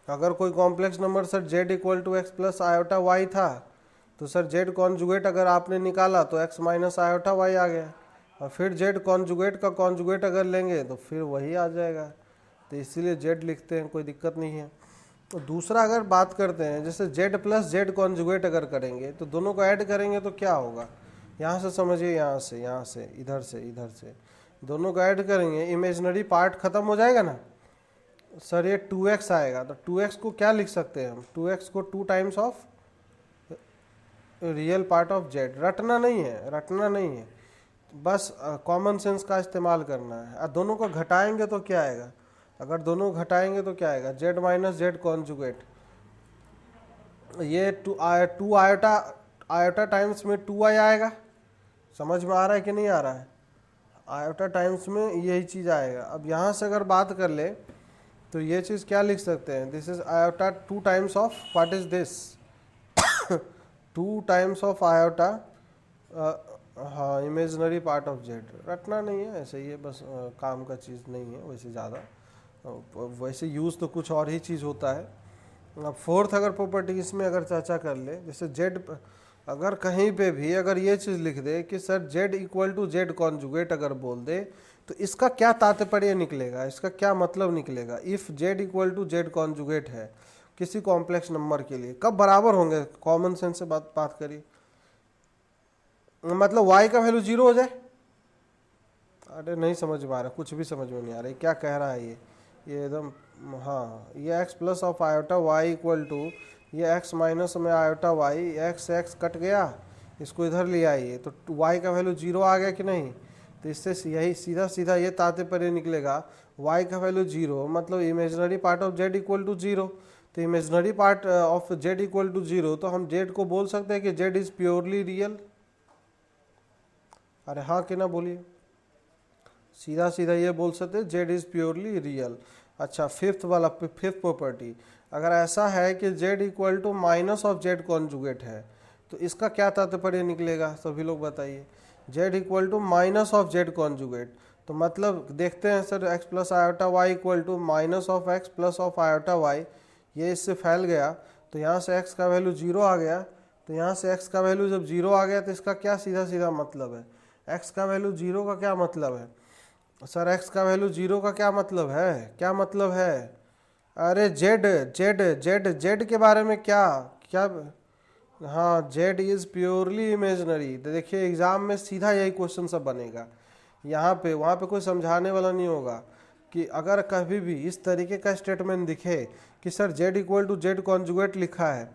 अगर कोई complex number sir z equal to x plus iota y था, तो सर जेड कॉन्जुगेट अगर आपने निकाला तो एक्स माइनस आयोटा वाई आ गया, और फिर जेड कॉन्जुगेट का कॉन्जुगेट अगर लेंगे तो फिर वही आ जाएगा। तो इसीलिए जेड लिखते हैं, कोई दिक्कत नहीं है। तो दूसरा अगर बात करते हैं, जैसे जेड प्लस जेड कॉन्जुगेट अगर करेंगे तो दोनों को ऐड करेंगे तो क्या होगा? यहाँ से समझिए, यहाँ से इधर से दोनों को ऐड करेंगे, इमेजिनरी पार्ट खत्म हो जाएगा ना सर, ये 2x आएगा। तो 2x को क्या लिख सकते हैं हम? 2x को 2 times of real part of Z. रटना नहीं है, बस कॉमन सेंस का इस्तेमाल करना है। दोनों को घटाएंगे तो क्या आएगा? अगर दोनों घटाएंगे तो क्या आएगा? Z minus Z conjugate. ये 2 आयोटा टाइम्स में 2i आएगा। समझ में आ रहा है कि नहीं आ रहा है? आयोटा टाइम्स में यही चीज़ आएगा। अब यहाँ से अगर बात कर ले तो ये चीज़ क्या लिख सकते हैं? This is iota 2 times of what is this 2 times of iota, हाँ, इमेजिनरी पार्ट ऑफ जेड। रटना नहीं है, ऐसे ही है, बस काम का चीज़ नहीं है वैसे ज़्यादा, वैसे यूज़ तो कुछ और ही चीज़ होता है। अब फोर्थ अगर प्रॉपर्टी इसमें अगर चर्चा कर ले, जैसे जेड अगर कहीं पे भी अगर ये चीज़ लिख दे कि sir z equal to z conjugate अगर बोल दे, तो इसका क्या तात्पर्य निकलेगा, इसका क्या मतलब निकलेगा? If z equal to z conjugate है किसी कॉम्प्लेक्स नंबर के लिए, कब बराबर होंगे? कॉमन सेंस से बात करिए, मतलब y का वैल्यू 0 हो जाए। अरे नहीं समझ में आ रहा, कुछ भी समझ में नहीं आ रहा, क्या कह रहा है ये एकदम, हाँ, ये x plus of iota y equal to ये x माइनस में आयोटा y, x कट गया, इसको इधर ले आइए तो y का वैल्यू 0 आ गया कि नहीं? तो इससे यही सीधा ये तात्पर्य निकलेगा, y का वैल्यू 0 मतलब imaginary part of z equal to 0। तो imaginary part of z equal to 0, तो हम z को बोल सकते हैं कि z इज प्योरली रियल। अरे हाँ कि ना बोलिए, सीधा ये बोल सकते हैं जेड इज प्योरली रियल। अच्छा, फिफ्थ प्रॉपर्टी, अगर ऐसा है कि z equal to minus of z conjugate है, तो इसका क्या तात्पर्य निकलेगा? सभी लोग बताइए। Z equal to minus of z conjugate, तो मतलब देखते हैं sir, x plus iota y equal to minus of x plus of iota y, ये इससे फैल गया, तो यहाँ से एक्स का वैल्यू 0 आ गया। तो यहाँ से एक्स का वैल्यू जब 0 आ गया तो इसका क्या सीधा मतलब है? एक्स का वैल्यू 0 का क्या मतलब है? सर एक्स का वैल्यू 0 का क्या मतलब है? अरे जेड के बारे में क्या? हाँ, जेड इज प्योरली इमेजिनरी। तो देखिए एग्जाम में सीधा यही क्वेश्चन सब बनेगा, यहाँ पे वहाँ पे कोई समझाने वाला नहीं होगा कि अगर कभी भी इस तरीके का स्टेटमेंट दिखे कि sir z equal to z conjugate लिखा है,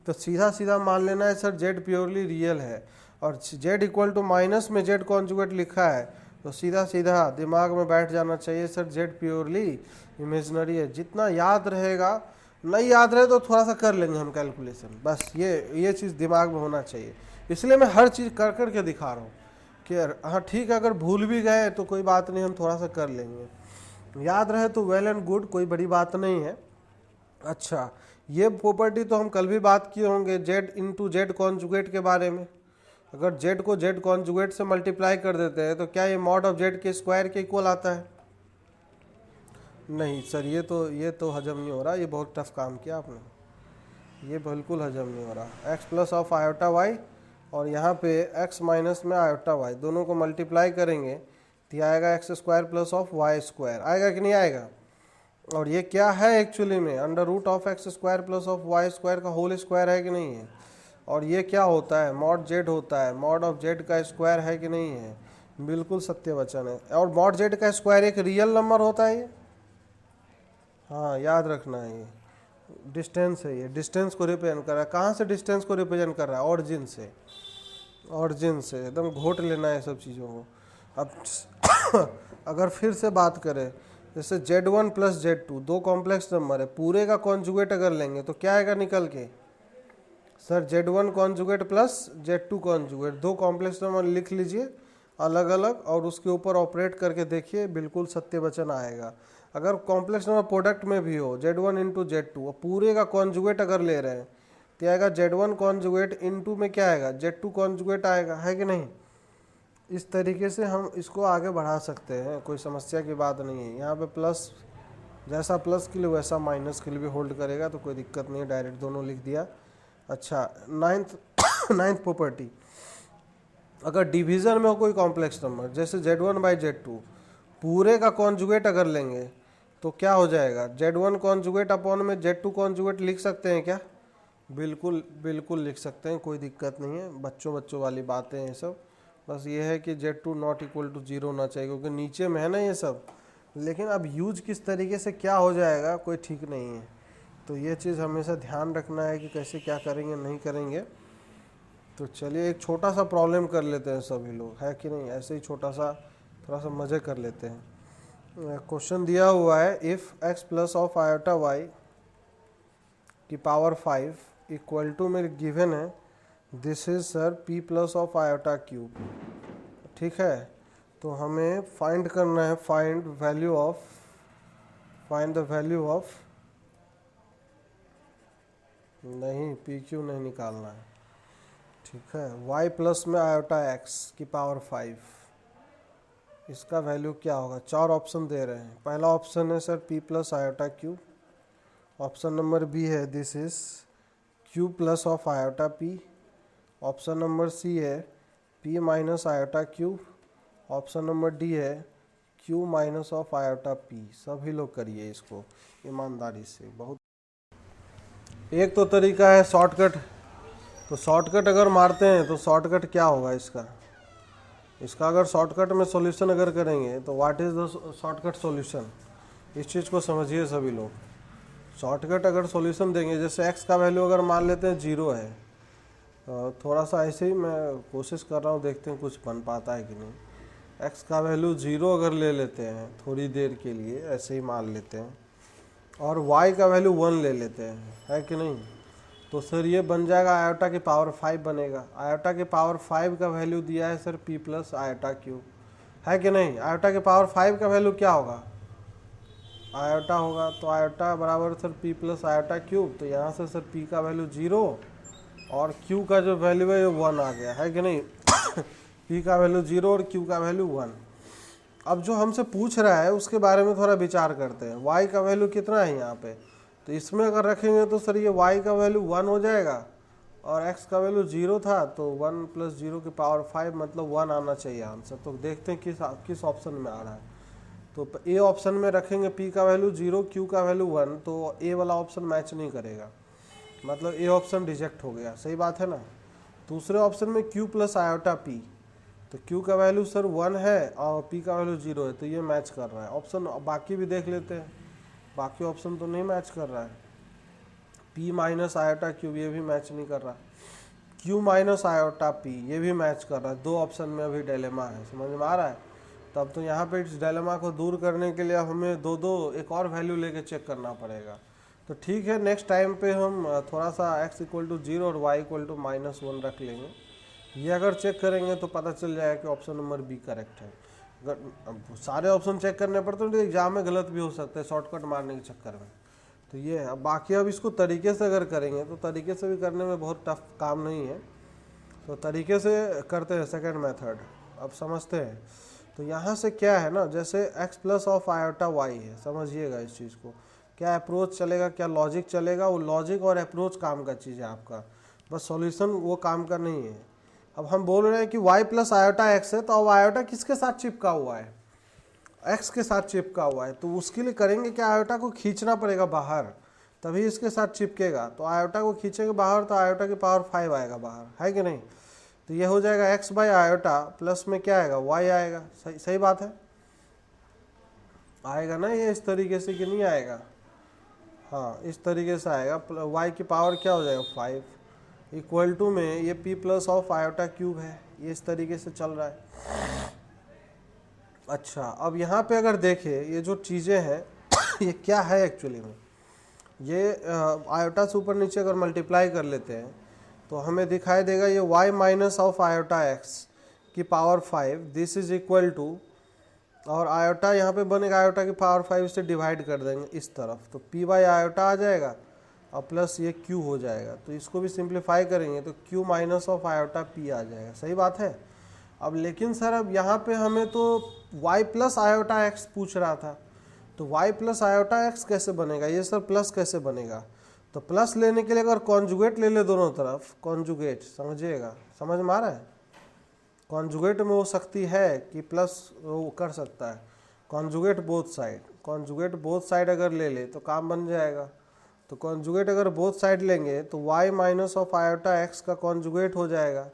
तो सीधा सीधा मान लेना है सर जेड प्योरली रियल है, और जेड इक्वल टू माइनस में जेड कॉन्जुगेट लिखा है तो सीधा सीधा दिमाग में बैठ जाना चाहिए सर जेड प्योरली इमेजिनरी है। जितना याद रहेगा, नहीं याद रहे तो थोड़ा सा कर लेंगे हम कैलकुलेशन, बस ये चीज़ दिमाग में होना चाहिए। इसलिए मैं हर चीज़ कर कर के दिखा रहा हूँ कि हाँ ठीक है, अगर भूल भी गए तो कोई बात नहीं, हम थोड़ा सा कर लेंगे, याद रहे तो वेल एंड गुड, कोई बड़ी बात नहीं है। अच्छा, ये प्रॉपर्टी तो हम कल भी बात किए होंगे जेड इंटू जेड कॉन्जुगेट के बारे में। अगर जेड को जेड कॉन्जुगेट से मल्टीप्लाई कर देते हैं तो क्या ये मॉड ऑफ जेड के स्क्वायर के इक्वल आता है? नहीं सर, ये तो हजम नहीं हो रहा, ये बहुत टफ काम किया आपने, ये बिल्कुल हजम नहीं हो रहा। X plus of iota y और यहाँ पे एक्स माइनस में आयोटा वाई, दोनों को मल्टीप्लाई करेंगे तो आएगा x square plus of Y square, आएगा कि नहीं आएगा? और ये क्या है एक्चुअली में? Under root of x square plus of Y square का होल स्क्वायर है कि नहीं है? और ये क्या होता है? मॉड जेड होता है, मॉड ऑफ जेड का स्क्वायर है कि नहीं है? बिल्कुल सत्य वचन है। और मॉड जेड का स्क्वायर एक रियल नंबर होता है ये, हाँ याद रखना है, ये डिस्टेंस है, ये डिस्टेंस को रिप्रेजेंट कर रहा है। कहाँ से डिस्टेंस को रिप्रेजेंट कर रहा है? ऑरिजिन से, ऑरिजिन से एकदम घोट लेना है सब चीज़ों को। अब अगर फिर से बात करें, जैसे Z1 प्लस Z2 दो कॉम्प्लेक्स नंबर है, पूरे का कॉन्जुगेट अगर लेंगे तो क्या आएगा निकल के? Sir Z1 conjugate plus Z2 conjugate, दो कॉम्प्लेक्स नंबर लिख लीजिए अलग अलग और उसके ऊपर ऑपरेट करके देखिए, बिल्कुल सत्य वचन आएगा। अगर कॉम्प्लेक्स नंबर प्रोडक्ट में भी हो Z1 इंटू Z2 और पूरे का कॉन्जुगेट अगर ले रहे हैं तो आएगा Z1 कॉन्जुगेट इंटू में क्या आएगा? Z2 कॉन्जुगेट आएगा, है कि नहीं? इस तरीके से हम इसको आगे बढ़ा सकते हैं, कोई समस्या की बात नहीं है। यहाँ पे प्लस, जैसा प्लस के लिए वैसा माइनस के लिए भी होल्ड करेगा, तो कोई दिक्कत नहीं है, डायरेक्ट दोनों लिख दिया। अच्छा, नाइन्थ प्रॉपर्टी, अगर डिवीज़न में हो कोई कॉम्प्लेक्स नंबर जैसे Z1 बाई Z2, पूरे का कॉन्जुगेट अगर लेंगे तो क्या हो जाएगा? Z1 कॉन्जुगेट अपॉन में Z2 कॉन्जुगेट लिख सकते हैं क्या? बिल्कुल बिल्कुल लिख सकते हैं, कोई दिक्कत नहीं है, बच्चों वाली बातें हैं सब। बस ये है कि Z2 नॉट इक्वल टू 0 होना चाहिए, क्योंकि नीचे में है ना ये सब। लेकिन अब यूज किस तरीके से क्या हो जाएगा कोई ठीक नहीं है, तो ये चीज़ हमेशा ध्यान रखना है कि कैसे क्या करेंगे नहीं करेंगे। तो चलिए एक छोटा सा प्रॉब्लम कर लेते हैं सभी लोग, है कि नहीं? ऐसे ही छोटा सा थोड़ा सा मज़े कर लेते हैं। क्वेश्चन दिया हुआ है, if x plus of iota y की पावर 5 इक्वल टू, मेरे गिवन है this is sir p plus of iota cube, ठीक है? तो हमें फाइंड करना है, फाइंड द वैल्यू ऑफ, नहीं पी क्यू नहीं निकालना है, ठीक है? y प्लस में आयोटा x की पावर 5, इसका वैल्यू क्या होगा? चार ऑप्शन दे रहे हैं। पहला ऑप्शन है sir p plus iota cube, option number B है this is q plus of iota p, option number C है p minus iota cube, option number D है q minus of iota p। सभी लोग करिए इसको ईमानदारी से। बहुत एक तो तरीका है शॉर्टकट, तो शॉर्टकट अगर मारते हैं तो शॉर्टकट क्या होगा इसका अगर शॉर्टकट में सॉल्यूशन अगर करेंगे तो what is the shortcut solution, इस चीज़ को समझिए सभी लोग। शॉर्टकट अगर सॉल्यूशन देंगे, जैसे x का वैल्यू अगर मान लेते हैं 0 है, थोड़ा सा ऐसे ही मैं कोशिश कर रहा हूँ, देखते हैं कुछ बन पाता है कि नहीं। x का वैल्यू 0 अगर ले लेते हैं थोड़ी देर के लिए, ऐसे ही मान लेते हैं, और y का वैल्यू 1 ले लेते हैं, है कि नहीं? तो सर ये बन जाएगा आयोटा की पावर 5 बनेगा। आयोटा की पावर 5 का वैल्यू दिया है sir p plus iota cube, है कि नहीं? आयोटा की पावर 5 का वैल्यू क्या होगा? आयोटा होगा, तो आयोटा बराबर sir p plus iota cube, तो यहाँ से सर p का वैल्यू 0 और q का जो वैल्यू है वो 1 आ गया, है कि नहीं? p का वैल्यू 0 और q का वैल्यू 1। अब जो हमसे पूछ रहा है उसके बारे में थोड़ा विचार करते हैं। y का वैल्यू कितना है यहाँ पे, तो इसमें अगर रखेंगे तो सर ये y का वैल्यू 1 हो जाएगा और x का वैल्यू 0 था, तो 1 प्लस 0 की पावर 5 मतलब 1 आना चाहिए आंसर। तो देखते हैं किस ऑप्शन में आ रहा है। तो ए ऑप्शन में रखेंगे p का वैल्यू 0, q का वैल्यू 1, तो ए वाला ऑप्शन मैच नहीं करेगा, मतलब ए ऑप्शन रिजेक्ट हो गया, सही बात है ना? दूसरे ऑप्शन में q प्लस आयोटा p, तो Q का वैल्यू सर 1 है और P का वैल्यू 0 है, तो ये मैच कर रहा है। ऑप्शन बाकी भी देख लेते हैं, बाकी ऑप्शन तो नहीं मैच कर रहा है। P माइनस आयोटा Q ये भी मैच नहीं कर रहा, Q माइनस आयोटा P ये भी मैच कर रहा है। दो ऑप्शन में अभी डिलेमा है, समझ में आ रहा है। तब तो यहाँ पे इस डिलेमा को दूर करने के लिए हमें दो एक और वैल्यू लेके चेक करना पड़ेगा। तो ठीक है, नेक्स्ट टाइम पे हम थोड़ा सा x इक्वल टू 0 और y इक्वल टू -1 रख लेंगे। ये अगर चेक करेंगे तो पता चल जाएगा कि ऑप्शन नंबर बी करेक्ट है। अगर सारे ऑप्शन चेक करने पड़ते हैं तो एग्जाम में गलत भी हो सकते हैं शॉर्टकट मारने के चक्कर में। तो ये अब बाकी अब इसको तरीके से अगर करेंगे तो तरीके से भी करने में बहुत टफ काम नहीं है, तो तरीके से करते हैं सेकंड मेथड। अब समझते हैं। तो यहाँ से क्या है ना, जैसे x plus of iota y है, समझिएगा इस चीज़ को। क्या अप्रोच चलेगा, क्या लॉजिक चलेगा, वो लॉजिक और अप्रोच काम का चीज़ है आपका, बस सॉल्यूशन वो काम का नहीं है। अब हम बोल रहे हैं कि y प्लस आयोटा x है, तो अब आयोटा किसके साथ चिपका हुआ है, x के साथ चिपका हुआ है। तो उसके लिए करेंगे कि आयोटा को खींचना पड़ेगा बाहर, तभी इसके साथ चिपकेगा। तो आयोटा को खींचेंगे बाहर तो आयोटा की पावर 5 आएगा बाहर, है कि नहीं। तो ये हो जाएगा x बाई आयोटा प्लस में क्या आएगा, y आएगा। सही बात है, आएगा ना ये इस तरीके से कि नहीं आएगा। हाँ, इस तरीके से आएगा। y की पावर क्या हो जाएगा 5 इक्वल टू में ये p plus of iota cube है, ये इस तरीके से चल रहा है। अच्छा, अब यहाँ पे अगर देखें ये जो चीज़ें हैं ये क्या है एक्चुअली में, ये आयोटा से ऊपर नीचे अगर मल्टीप्लाई कर लेते हैं तो हमें दिखाई देगा ये y minus of iota x की power 5, this is equal to, और आयोटा यहाँ पे बनेगा आयोटा की पावर 5 से डिवाइड कर देंगे इस तरफ, तो p बाई आयोटा आ जाएगा और प्लस ये q हो जाएगा। तो इसको भी सिंप्लीफाई करेंगे तो q minus of iota p आ जाएगा। सही बात है। अब लेकिन सर अब यहाँ पे हमें तो y प्लस आयोटा x पूछ रहा था, तो y प्लस आयोटा x कैसे बनेगा, ये सर प्लस कैसे बनेगा। तो प्लस लेने के लिए अगर कॉन्जुगेट ले ले दोनों तरफ, कॉन्जुगेट समझिएगा, समझ में आ रहा है। कॉन्जुगेट में वो शक्ति है कि प्लस वो कर सकता है, conjugate both side. Conjugate both side अगर ले ले तो काम बन जाएगा। तो कॉन्जुगेट अगर बोथ साइड लेंगे तो y minus of iota x का कॉन्जुगेट हो जाएगा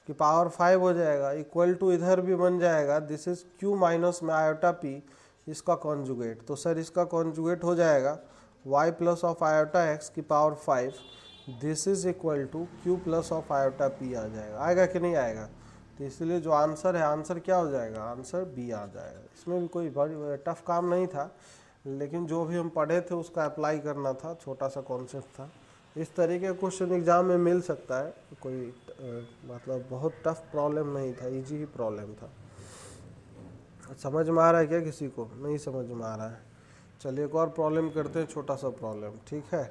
कि पावर 5 हो जाएगा, इक्वल टू इधर भी बन जाएगा दिस इज q माइनस में आयोटा p, इसका कॉन्जुगेट। तो सर इसका कॉन्जुगेट हो जाएगा y plus of iota x की power 5, this is equal to q plus of iota p आ जाएगा। आएगा कि नहीं आएगा। तो इसलिए जो आंसर है, आंसर क्या हो जाएगा, आंसर बी आ जाएगा। इसमें भी कोई बड़ी टफ काम नहीं था, लेकिन जो भी हम पढ़े थे उसका अप्लाई करना था, छोटा सा कॉन्सेप्ट था। इस तरीके का क्वेश्चन एग्जाम में मिल सकता है, कोई मतलब बहुत टफ प्रॉब्लम नहीं था, इजी ही प्रॉब्लम था। समझ में आ रहा है क्या, किसी को नहीं समझ में आ रहा है। चलिए एक और प्रॉब्लम करते हैं, छोटा सा प्रॉब्लम, ठीक है।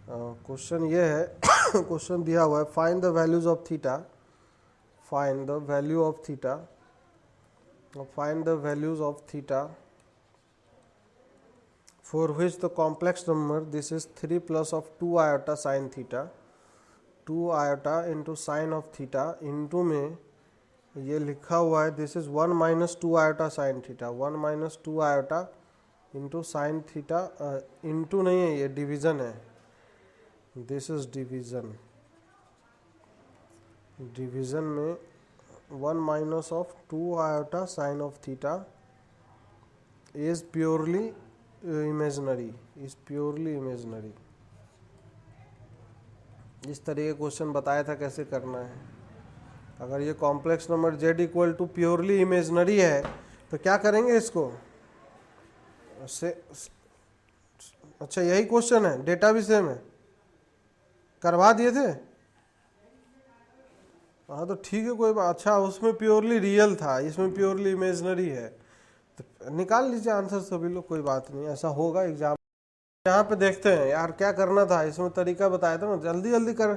क्वेश्चन ये है क्वेश्चन दिया हुआ है, find the values of theta, find the value of theta, find the values of theta for which the complex number, this is 3 plus of 2 iota sin theta, 2 iota into sin of theta into में ये लिखा हुआ है this is 1 minus 2 iota sin theta, 1 minus 2 iota into sin theta, into नहीं है, ये division है, this is division, division में 1 minus of 2 iota sin of theta is purely imaginary, is purely imaginary. इस तरह के क्वेश्चन बताया था कैसे करना है। अगर ये complex number z equal to purely imaginary है तो क्या करेंगे इसको से, अच्छा यही क्वेश्चन है, डेटा भी सेम है, करवा दिए थे। हाँ तो ठीक है, कोई बात। अच्छा उसमें प्योरली रियल था, इसमें प्योरली इमेजनरी है, तो निकाल लीजिए आंसर सभी लोग, कोई बात नहीं, ऐसा होगा एग्जाम। यहाँ पे देखते हैं यार क्या करना था, इसमें तरीका बताया था ना, जल्दी जल्दी कर,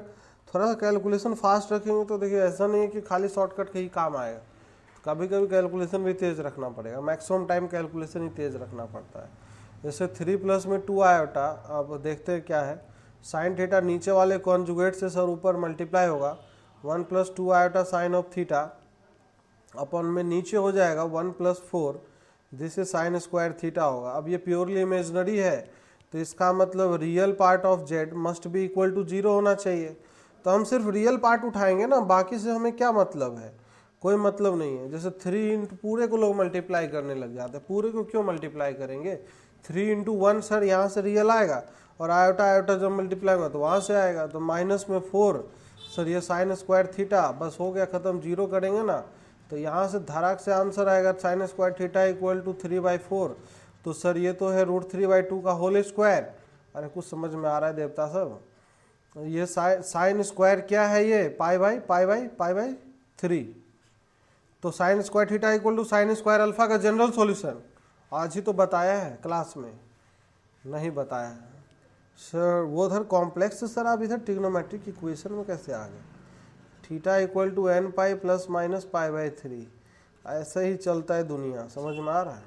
थोड़ा सा कैलकुलेशन फास्ट रखेंगे तो देखिए ऐसा नहीं है कि खाली शॉर्टकट का ही काम आएगा, कभी कभी कैलकुलेशन भी तेज़ रखना पड़ेगा, मैक्सिमम टाइम कैलकुलेशन ही तेज़ रखना पड़ता है। जैसे 3 प्लस में 2 आयोटा, अब देखते हैं क्या है, साइन थीटा नीचे वाले कॉन्जुगेट से सर ऊपर मल्टीप्लाई होगा, 1 plus 2 iota sine of theta अपन में नीचे हो जाएगा 1 plus 4, this is sine square theta होगा। अब ये प्योरली इमेजनरी है तो इसका मतलब real part of Z must be equal to 0 होना चाहिए। तो हम सिर्फ रियल पार्ट उठाएंगे ना, बाकी से हमें क्या मतलब है, कोई मतलब नहीं है। जैसे 3 इंटू पूरे को लोग मल्टीप्लाई करने लग जाते हैं, पूरे को क्यों मल्टीप्लाई करेंगे? 3 इंटू 1 सर यहाँ से रियल आएगा, और आयोटा आयोटा जब मल्टीप्लाई होगा तो वहाँ से आएगा, तो माइनस में 4 सर ये साइन स्क्वायर थीटा, बस हो गया ख़त्म, जीरो करेंगे ना तो यहाँ से धड़ाक से आंसर आएगा sine square theta equal to 3/4। तो सर ये तो है √3/2 का होल स्क्वायर। अरे कुछ समझ में आ रहा है देवता सब? ये साइन स्क्वायर क्या है? ये पाई बाई 3। तो sine square theta equal to sine square alpha का जनरल सॉल्यूशन आज ही तो बताया है क्लास में, नहीं बताया है सर। वो उधर कॉम्प्लेक्स से सर, आप इधर ट्रिग्नोमेट्रिक इक्वेशन में कैसे आ गए? Theta equal to n pi plus minus pi, ऐसे ही चलता है दुनिया, समझ में आ रहा है?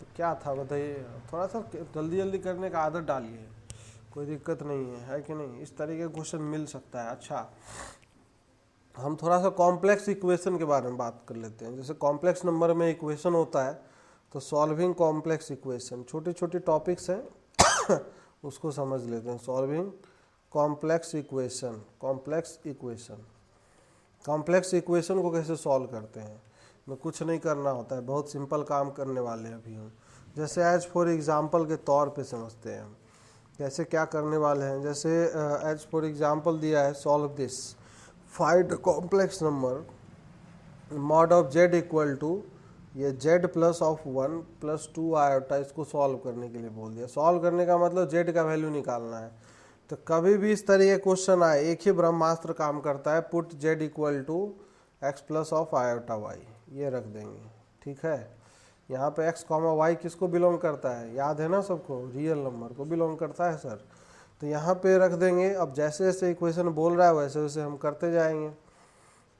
तो क्या था बताइए, थोड़ा सा जल्दी जल्दी करने का आदत डालिए, कोई दिक्कत नहीं है कि नहीं? इस तरीके का क्वेश्चन मिल सकता है। अच्छा, हम थोड़ा सा कॉम्प्लेक्स इक्वेशन के बारे में बात कर लेते हैं। जैसे कॉम्प्लेक्स नंबर में इक्वेशन होता है तो सॉल्विंग कॉम्प्लेक्स इक्वेशन, छोटी छोटी टॉपिक्स हैं उसको समझ लेते हैं। Solving complex equation, complex equation को कैसे सॉल्व करते हैं, में कुछ नहीं करना होता है, बहुत सिंपल काम करने वाले हैं अभी हम। जैसे एज फॉर एग्जांपल के तौर पे समझते हैं हम कैसे क्या करने वाले हैं। जैसे एज फॉर एग्जांपल दिया है, solve this, find complex number mod of z equal to ये z plus of 1 plus 2 iota, इसको सॉल्व करने के लिए बोल दिया। सॉल्व करने का मतलब z का वैल्यू निकालना है। तो कभी भी इस तरह के क्वेश्चन आए, एक ही ब्रह्मास्त्र काम करता है, put z equal to x plus of iota y, ये रख देंगे, ठीक है। यहाँ पे x, y किसको बिलोंग करता है, याद है ना सबको? रियल नंबर को बिलोंग करता है सर। तो यहाँ पे रख देंगे। अब जैसे जैसे इक्वेशन बोल रहा है वैसे वैसे हम करते जाएंगे।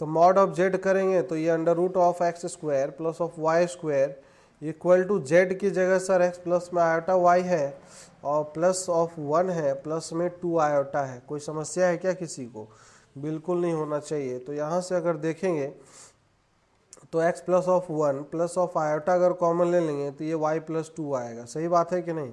तो मॉड ऑफ z करेंगे तो ये under root of x square plus of Y square equal to z की जगह सर x प्लस में आयोटा y है और प्लस ऑफ 1 है, प्लस में 2 आयोटा है। कोई समस्या है क्या किसी को? बिल्कुल नहीं होना चाहिए। तो यहाँ से अगर देखेंगे तो x plus of 1 plus of iota अगर कॉमन ले लेंगे तो ये y प्लस 2 आएगा। सही बात है कि नहीं?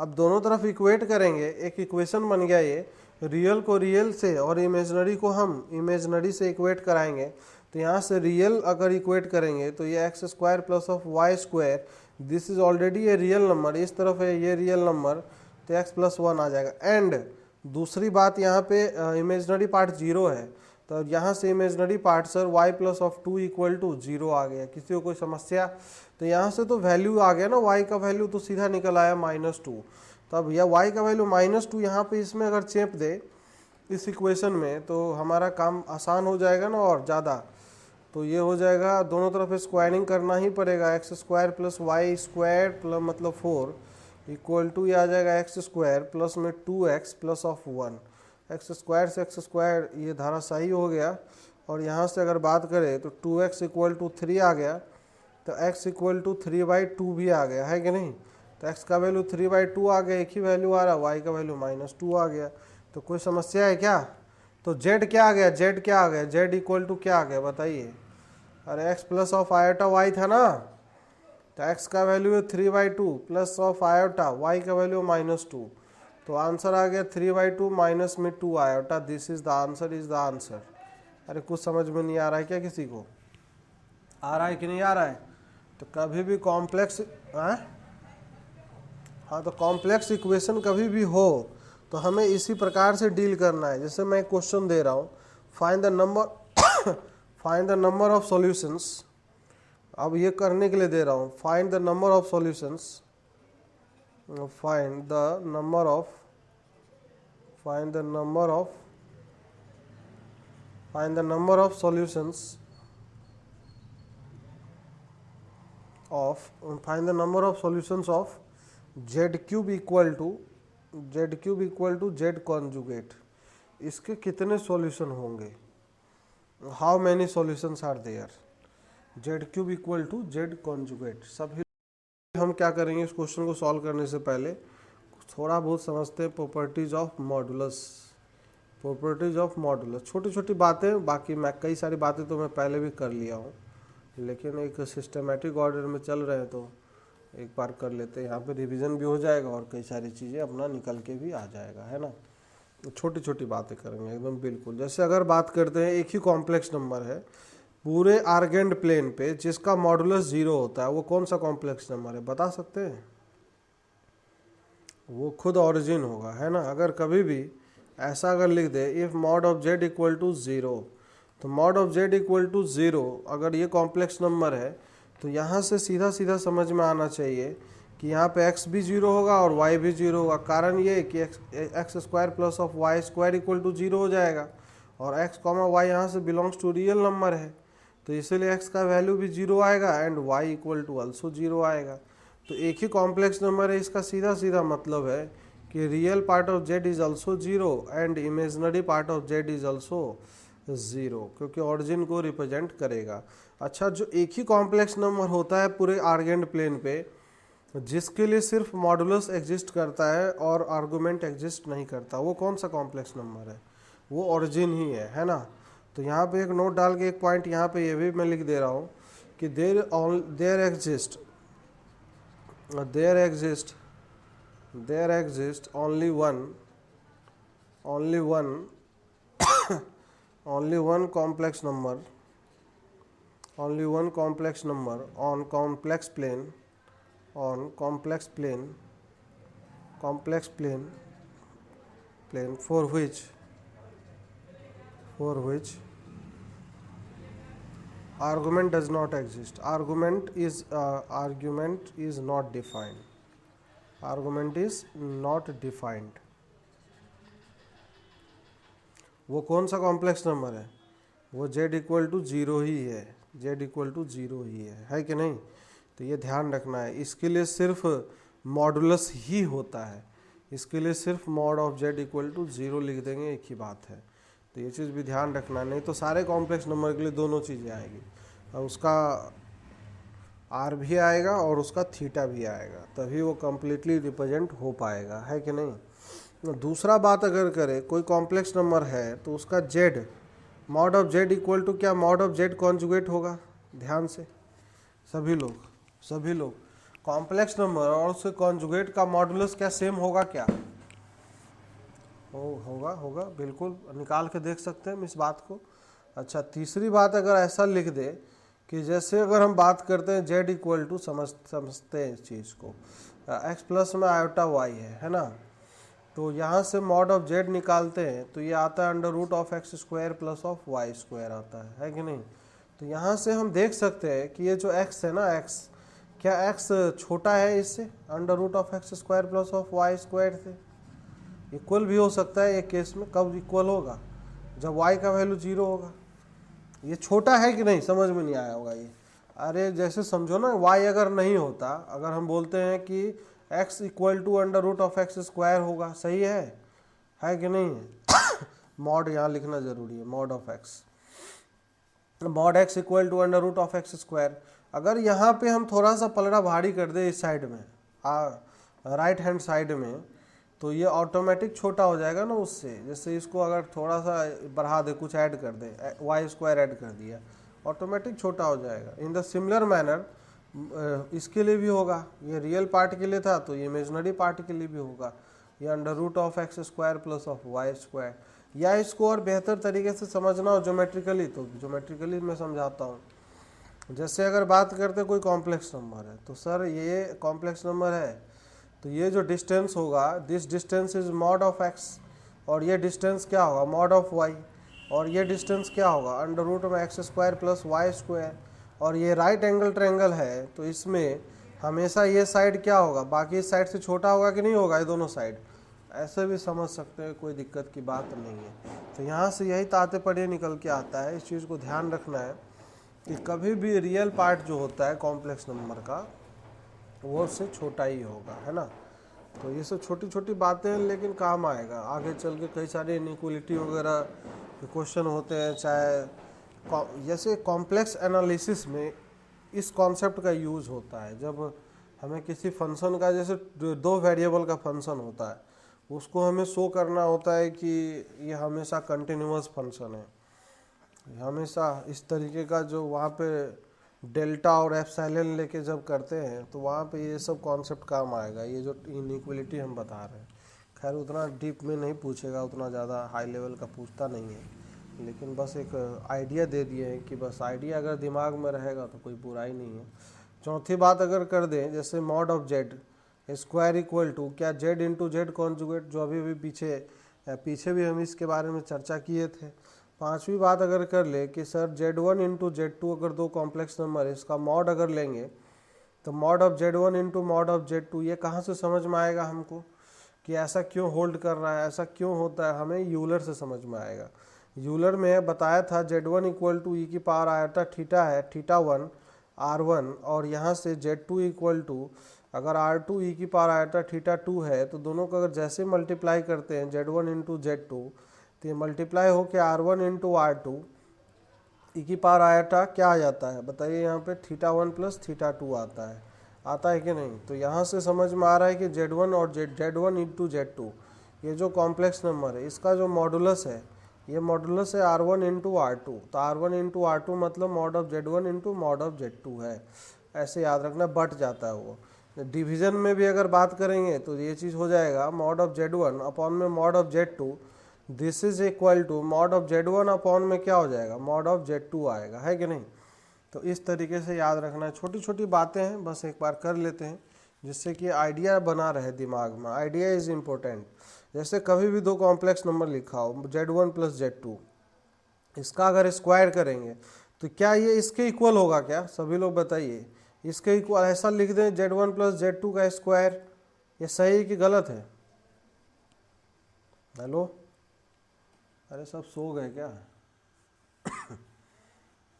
अब दोनों तरफ इक्वेट करेंगे, एक इक्वेशन बन गया ये। रियल को रियल से और इमेजनरी को हम इमेजनरी से इक्वेट कराएंगे। तो यहाँ से रियल अगर इक्वेट करेंगे तो ये x square plus of Y square, this is already a real number, इस तरफ है ये रियल नंबर, तो एक्स प्लस 1 आ जाएगा। एंड दूसरी बात, यहाँ पे इमेजनरी पार्ट 0 है, तो यहाँ से imaginary part sir y plus of 2 equal to 0 आ गया। किसी को कोई समस्या? तो यहाँ से तो वैल्यू आ गया ना, y का वैल्यू तो सीधा निकल आया -2। तब यह y का वैल्यू -2 यहाँ पे इसमें अगर चेप दे इस इक्वेशन में तो हमारा काम आसान हो जाएगा ना और ज़्यादा। तो ये हो जाएगा, दोनों तरफ स्क्वायरिंग करना ही पड़ेगा, x square plus y square plus मतलब 4 इक्वल टू ये आ जाएगा एक्स स्क्वायर प्लस में 2x plus of 1। X square से एक्स स्क्वायर ये धाराशाही हो गया। और यहाँ से अगर बात करें तो 2x इक्वल टू 3 आ गया, तो x इक्वल टू 3/2 भी आ गया है कि नहीं? तो x का वैल्यू 3/2 आ गया, एक ही वैल्यू आ रहा, y का वैल्यू -2 आ गया। तो कोई समस्या है क्या? तो z क्या आ गया, z क्या आ गया, z इक्वल टू क्या आ गया बताइए? अरे x plus of iota y था ना, तो x का वैल्यू है 3/2 प्लस ऑफ आयोटा, y का वैल्यू -2, तो आंसर आ गया 3/2 माइनस में 2 iota. This is the answer, is the answer. अरे कुछ समझ में नहीं आ रहा है क्या किसी को? आ रहा है कि नहीं आ रहा है? तो कभी भी कॉम्प्लेक्स हाँ, तो कॉम्प्लेक्स इक्वेशन कभी भी हो तो हमें इसी प्रकार से डील करना है। जैसे मैं क्वेश्चन दे रहा हूँ, find the number of solutions. अब ये करने के लिए दे रहा हूँ, find the number of solutions, find the number of solutions of z cube equal to z conjugate. इसके कितने सॉल्यूशन होंगे? How many solutions are there? z cube equal to z conjugate. सभी हम क्या करेंगे, इस क्वेश्चन को सॉल्व करने से पहले थोड़ा बहुत समझते हैं प्रॉपर्टीज ऑफ मॉडुलस। छोटी छोटी बातें, बाकी मैं कई सारी बातें तो मैं पहले भी कर लिया हूँ, लेकिन एक सिस्टमेटिक ऑर्डर में चल रहे हैं तो एक बार कर लेते हैं। यहाँ पे रिवीजन भी हो जाएगा और कई सारी चीज़ें अपना निकल के भी आ जाएगा, है ना। तो छोटी छोटी बातें करेंगे एकदम बिल्कुल। जैसे अगर बात करते हैं, एक ही कॉम्प्लेक्स नंबर है, पूरे आर्गेंड प्लेन पे जिसका मॉडुलस 0 होता है वो कौन सा कॉम्प्लेक्स नंबर है, बता सकते हैं? वो खुद ऑरिजिन होगा, है ना। अगर कभी भी ऐसा अगर लिख दे if mod of z equal to 0, तो mod of z equal to 0 अगर ये कॉम्प्लेक्स नंबर है तो यहाँ से सीधा सीधा समझ में आना चाहिए कि यहाँ पे x भी 0 होगा और y भी 0 होगा। कारण ये कि x square plus of Y square equal to 0 हो जाएगा और x कॉमा वाई यहाँ से बिलोंग्स टू रियल नंबर है, तो इसीलिए x का वैल्यू भी 0 आएगा and y equal to also 0 आएगा। तो एक ही कॉम्प्लेक्स नंबर है, इसका सीधा सीधा मतलब है कि real part of z is also 0 and imaginary part of z is also 0, क्योंकि ऑरिजिन को रिप्रेजेंट करेगा। अच्छा, जो एक ही कॉम्प्लेक्स नंबर होता है पूरे आर्गेंड प्लेन पे जिसके लिए सिर्फ मॉडुलस एग्जिस्ट करता है और आर्गुमेंट एग्जिस्ट नहीं करता, वो कौन सा कॉम्प्लेक्स नंबर है? वो ऑरिजिन ही है ना। तो यहाँ पे एक नोट डाल के एक पॉइंट यहाँ पे ये भी मैं लिख दे रहा हूँ कि there exist only one complex number on complex plane for which argument does not exist. Argument is not defined. वो कौन सा कॉम्प्लेक्स नंबर है? वो z इक्वल टू 0 ही है, है कि नहीं? तो ये ध्यान रखना है, इसके लिए सिर्फ मॉडुलस ही होता है, इसके लिए सिर्फ mod of z equal to 0 लिख देंगे, एक ही बात है। तो ये चीज़ भी ध्यान रखना, नहीं तो सारे कॉम्प्लेक्स नंबर के लिए दोनों चीज़ें आएगी, और उसका r भी आएगा और उसका थीटा भी आएगा, तभी वो कम्प्लीटली रिप्रेजेंट हो पाएगा, है कि नहीं। दूसरा बात अगर करें, कोई कॉम्प्लेक्स नंबर है तो उसका z mod of z equal to क्या, मॉड ऑफ z कॉन्जुगेट होगा। ध्यान से सभी लोग कॉम्प्लेक्स नंबर और उसके कॉन्जुगेट का मॉडुलस क्या सेम होगा क्या? होगा बिल्कुल, निकाल के देख सकते हैं हम इस बात को। अच्छा, तीसरी बात अगर ऐसा लिख दे कि जैसे अगर हम बात करते हैं z इक्वल टू समझते हैं इस चीज़ को, x प्लस में आयोटा y है ना, तो यहाँ से मॉड ऑफ z निकालते हैं तो ये आता है under root of x square plus of Y square आता है कि नहीं। तो यहाँ से हम देख सकते हैं कि ये जो x है ना, x क्या x छोटा है इससे, under root of x square plus of Y square से इक्वल भी हो सकता है एक केस में। कब इक्वल होगा? जब y का वैल्यू 0 होगा। ये छोटा है कि नहीं, समझ में नहीं आया होगा ये। अरे जैसे समझो ना, y अगर नहीं होता, अगर हम बोलते हैं कि x equal to under root of x square होगा, सही है कि नहीं है? मॉड यहाँ लिखना जरूरी है, mod of x, mod x equal to under root of x square. अगर यहाँ पे हम थोड़ा सा पलड़ा भारी कर दे इस साइड में, राइट हैंड साइड में, तो ये ऑटोमेटिक छोटा हो जाएगा ना उससे। जैसे इसको अगर थोड़ा सा बढ़ा दे, कुछ ऐड कर दे, वाई स्क्वायर ऐड कर दिया, ऑटोमेटिक छोटा हो जाएगा। इन द सिमिलर मैनर इसके लिए भी होगा, ये रियल पार्ट के लिए था तो ये इमेजनरी पार्ट के लिए भी होगा, ये under root of x square plus of Y square. या इसको और बेहतर तरीके से समझना हो ज्योमेट्रिकली, तो ज्योमेट्रिकली मैं समझाता हूँ। जैसे अगर बात करते कोई कॉम्प्लेक्स नंबर है, तो सर ये कॉम्प्लेक्स नंबर है तो ये जो डिस्टेंस होगा, this distance is mod of x, और ये डिस्टेंस क्या होगा, मॉड ऑफ वाई, और ये डिस्टेंस क्या होगा, अंडर रूट में x square plus y square. और ये राइट एंगल ट्रायंगल है तो इसमें हमेशा ये साइड क्या होगा, बाकी इस साइड से छोटा होगा कि नहीं होगा, ये दोनों साइड। ऐसे भी समझ सकते हैं, कोई दिक्कत की बात नहीं है। तो यहाँ से यही तात्पर्य निकल के आता है, इस चीज़ को ध्यान रखना है कि कभी भी रियल पार्ट जो होता है कॉम्प्लेक्स नंबर का वो उससे छोटा ही होगा, है ना। तो ये सब छोटी छोटी बातें हैं, लेकिन काम आएगा आगे चल के। कई सारे इनइक्वलिटी वगैरह के क्वेश्चन होते हैं, चाहे जैसे कॉम्प्लेक्स एनालिसिस में इस कॉन्सेप्ट का यूज़ होता है। जब हमें किसी फंक्शन का, जैसे 2 वेरिएबल का फंक्शन होता है, उसको हमें शो करना होता है कि ये हमेशा कंटिन्यूअस फंक्शन है, हमेशा इस तरीके का, जो वहाँ पे डेल्टा और एप्सिलॉन लेके जब करते हैं तो वहाँ पे ये सब कॉन्सेप्ट काम आएगा। ये जो इनइक्वलिटी हम बता रहे हैं, खैर उतना डीप में नहीं पूछेगा, उतना ज़्यादा हाई लेवल का पूछता नहीं है, लेकिन बस एक आइडिया दे दिए हैं कि बस आइडिया अगर दिमाग में रहेगा तो कोई बुराई नहीं है। चौथी बात अगर कर दें, जैसे mod of z square equal to क्या जेड इंटू जेड कॉन्जुगेट, जो अभी भी पीछे भी हम इसके बारे में चर्चा किए थे। पांचवी बात अगर कर ले कि सर Z1 इंटू Z2 अगर दो कॉम्प्लेक्स नंबर है, इसका मॉड अगर लेंगे तो mod of Z1 into mod of Z2, ये कहाँ से समझ में आएगा हमको कि ऐसा क्यों होल्ड कर रहा है, ऐसा क्यों होता है, हमें यूलर से समझ में आएगा। यूलर में बताया था Z1 इक्वल टू ई की पावर आयोटा थीटा है, θ1 R1, और यहाँ से Z2 इक्वल टू अगर R2 ई की पावर आयोटा θ2 है, तो दोनों को अगर जैसे मल्टीप्लाई करते हैं Z1 इंटू Z2, तो ये मल्टीप्लाई हो के R1 इंटू R2 ई की पावर आयोटा क्या आ जाता है बताइए, यहाँ पे θ1 प्लस θ2 आता है कि नहीं। तो यहाँ से समझ में आ रहा है कि Z1 और Z1 इंटू Z2 ये जो कॉम्प्लेक्स नंबर है, इसका जो मॉडुलस है, ये मॉडुलस है R1 इंटू R2। तो R1 इंटू R2 मतलब mod of Z1 into mod of Z2 है, ऐसे याद रखना, बट जाता है वो। डिवीजन में भी अगर बात करेंगे तो ये चीज़ हो जाएगा मॉड ऑफ Z1 अपॉन में mod of Z2, this is equal to mod of Z1 upon में क्या हो जाएगा, मॉड ऑफ Z2 आएगा, है कि नहीं। तो इस तरीके से याद रखना है, छोटी छोटी बातें हैं, बस एक बार कर लेते हैं जिससे कि आइडिया बना रहे दिमाग में। Idea is important. जैसे कभी भी दो कॉम्प्लेक्स नंबर लिखा हो Z1 प्लस Z2, इसका अगर स्क्वायर करेंगे तो क्या ये इसके इक्वल होगा क्या, सभी लोग बताइए। इसके इक्वल ऐसा लिख दें Z1 प्लस Z2 का स्क्वायर, ये सही कि गलत है। हेलो, अरे सब सो गए क्या?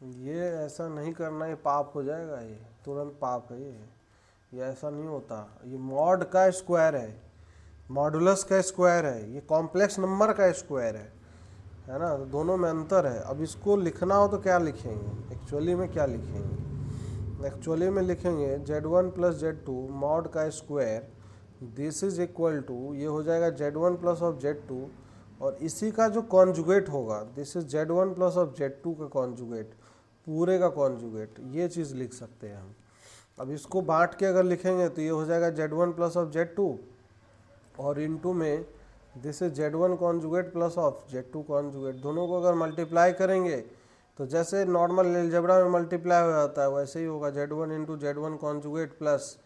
ये ऐसा नहीं करना, ये पाप हो जाएगा, ये तुरंत पाप है ये ऐसा नहीं होता। ये मॉड का स्क्वायर है, मॉडुलस का स्क्वायर है, ये कॉम्प्लेक्स नंबर का स्क्वायर है ना, तो दोनों में अंतर है। अब इसको लिखना हो तो क्या लिखेंगे, एक्चुअली में क्या लिखेंगे, एक्चुअली में लिखेंगे Z1 प्लस Z2 मॉड का square, this is equal to, ये हो जाएगा Z1 प्लस ऑफ Z2, और इसी का जो कॉन्जुगेट होगा, this is Z1 plus of Z2 का कॉन्जुगेट, पूरे का कॉन्जुगेट, ये चीज़ लिख सकते हैं हम। अब इसको बांट के अगर लिखेंगे तो ये हो जाएगा Z1 प्लस ऑफ Z2, और इनटू में this is Z1 conjugate plus of Z2 conjugate. दोनों को अगर मल्टीप्लाई करेंगे तो जैसे नॉर्मल अलजेब्रा में मल्टीप्लाई हो जाता है वैसे ही होगा, Z1 into Z1 conjugate plus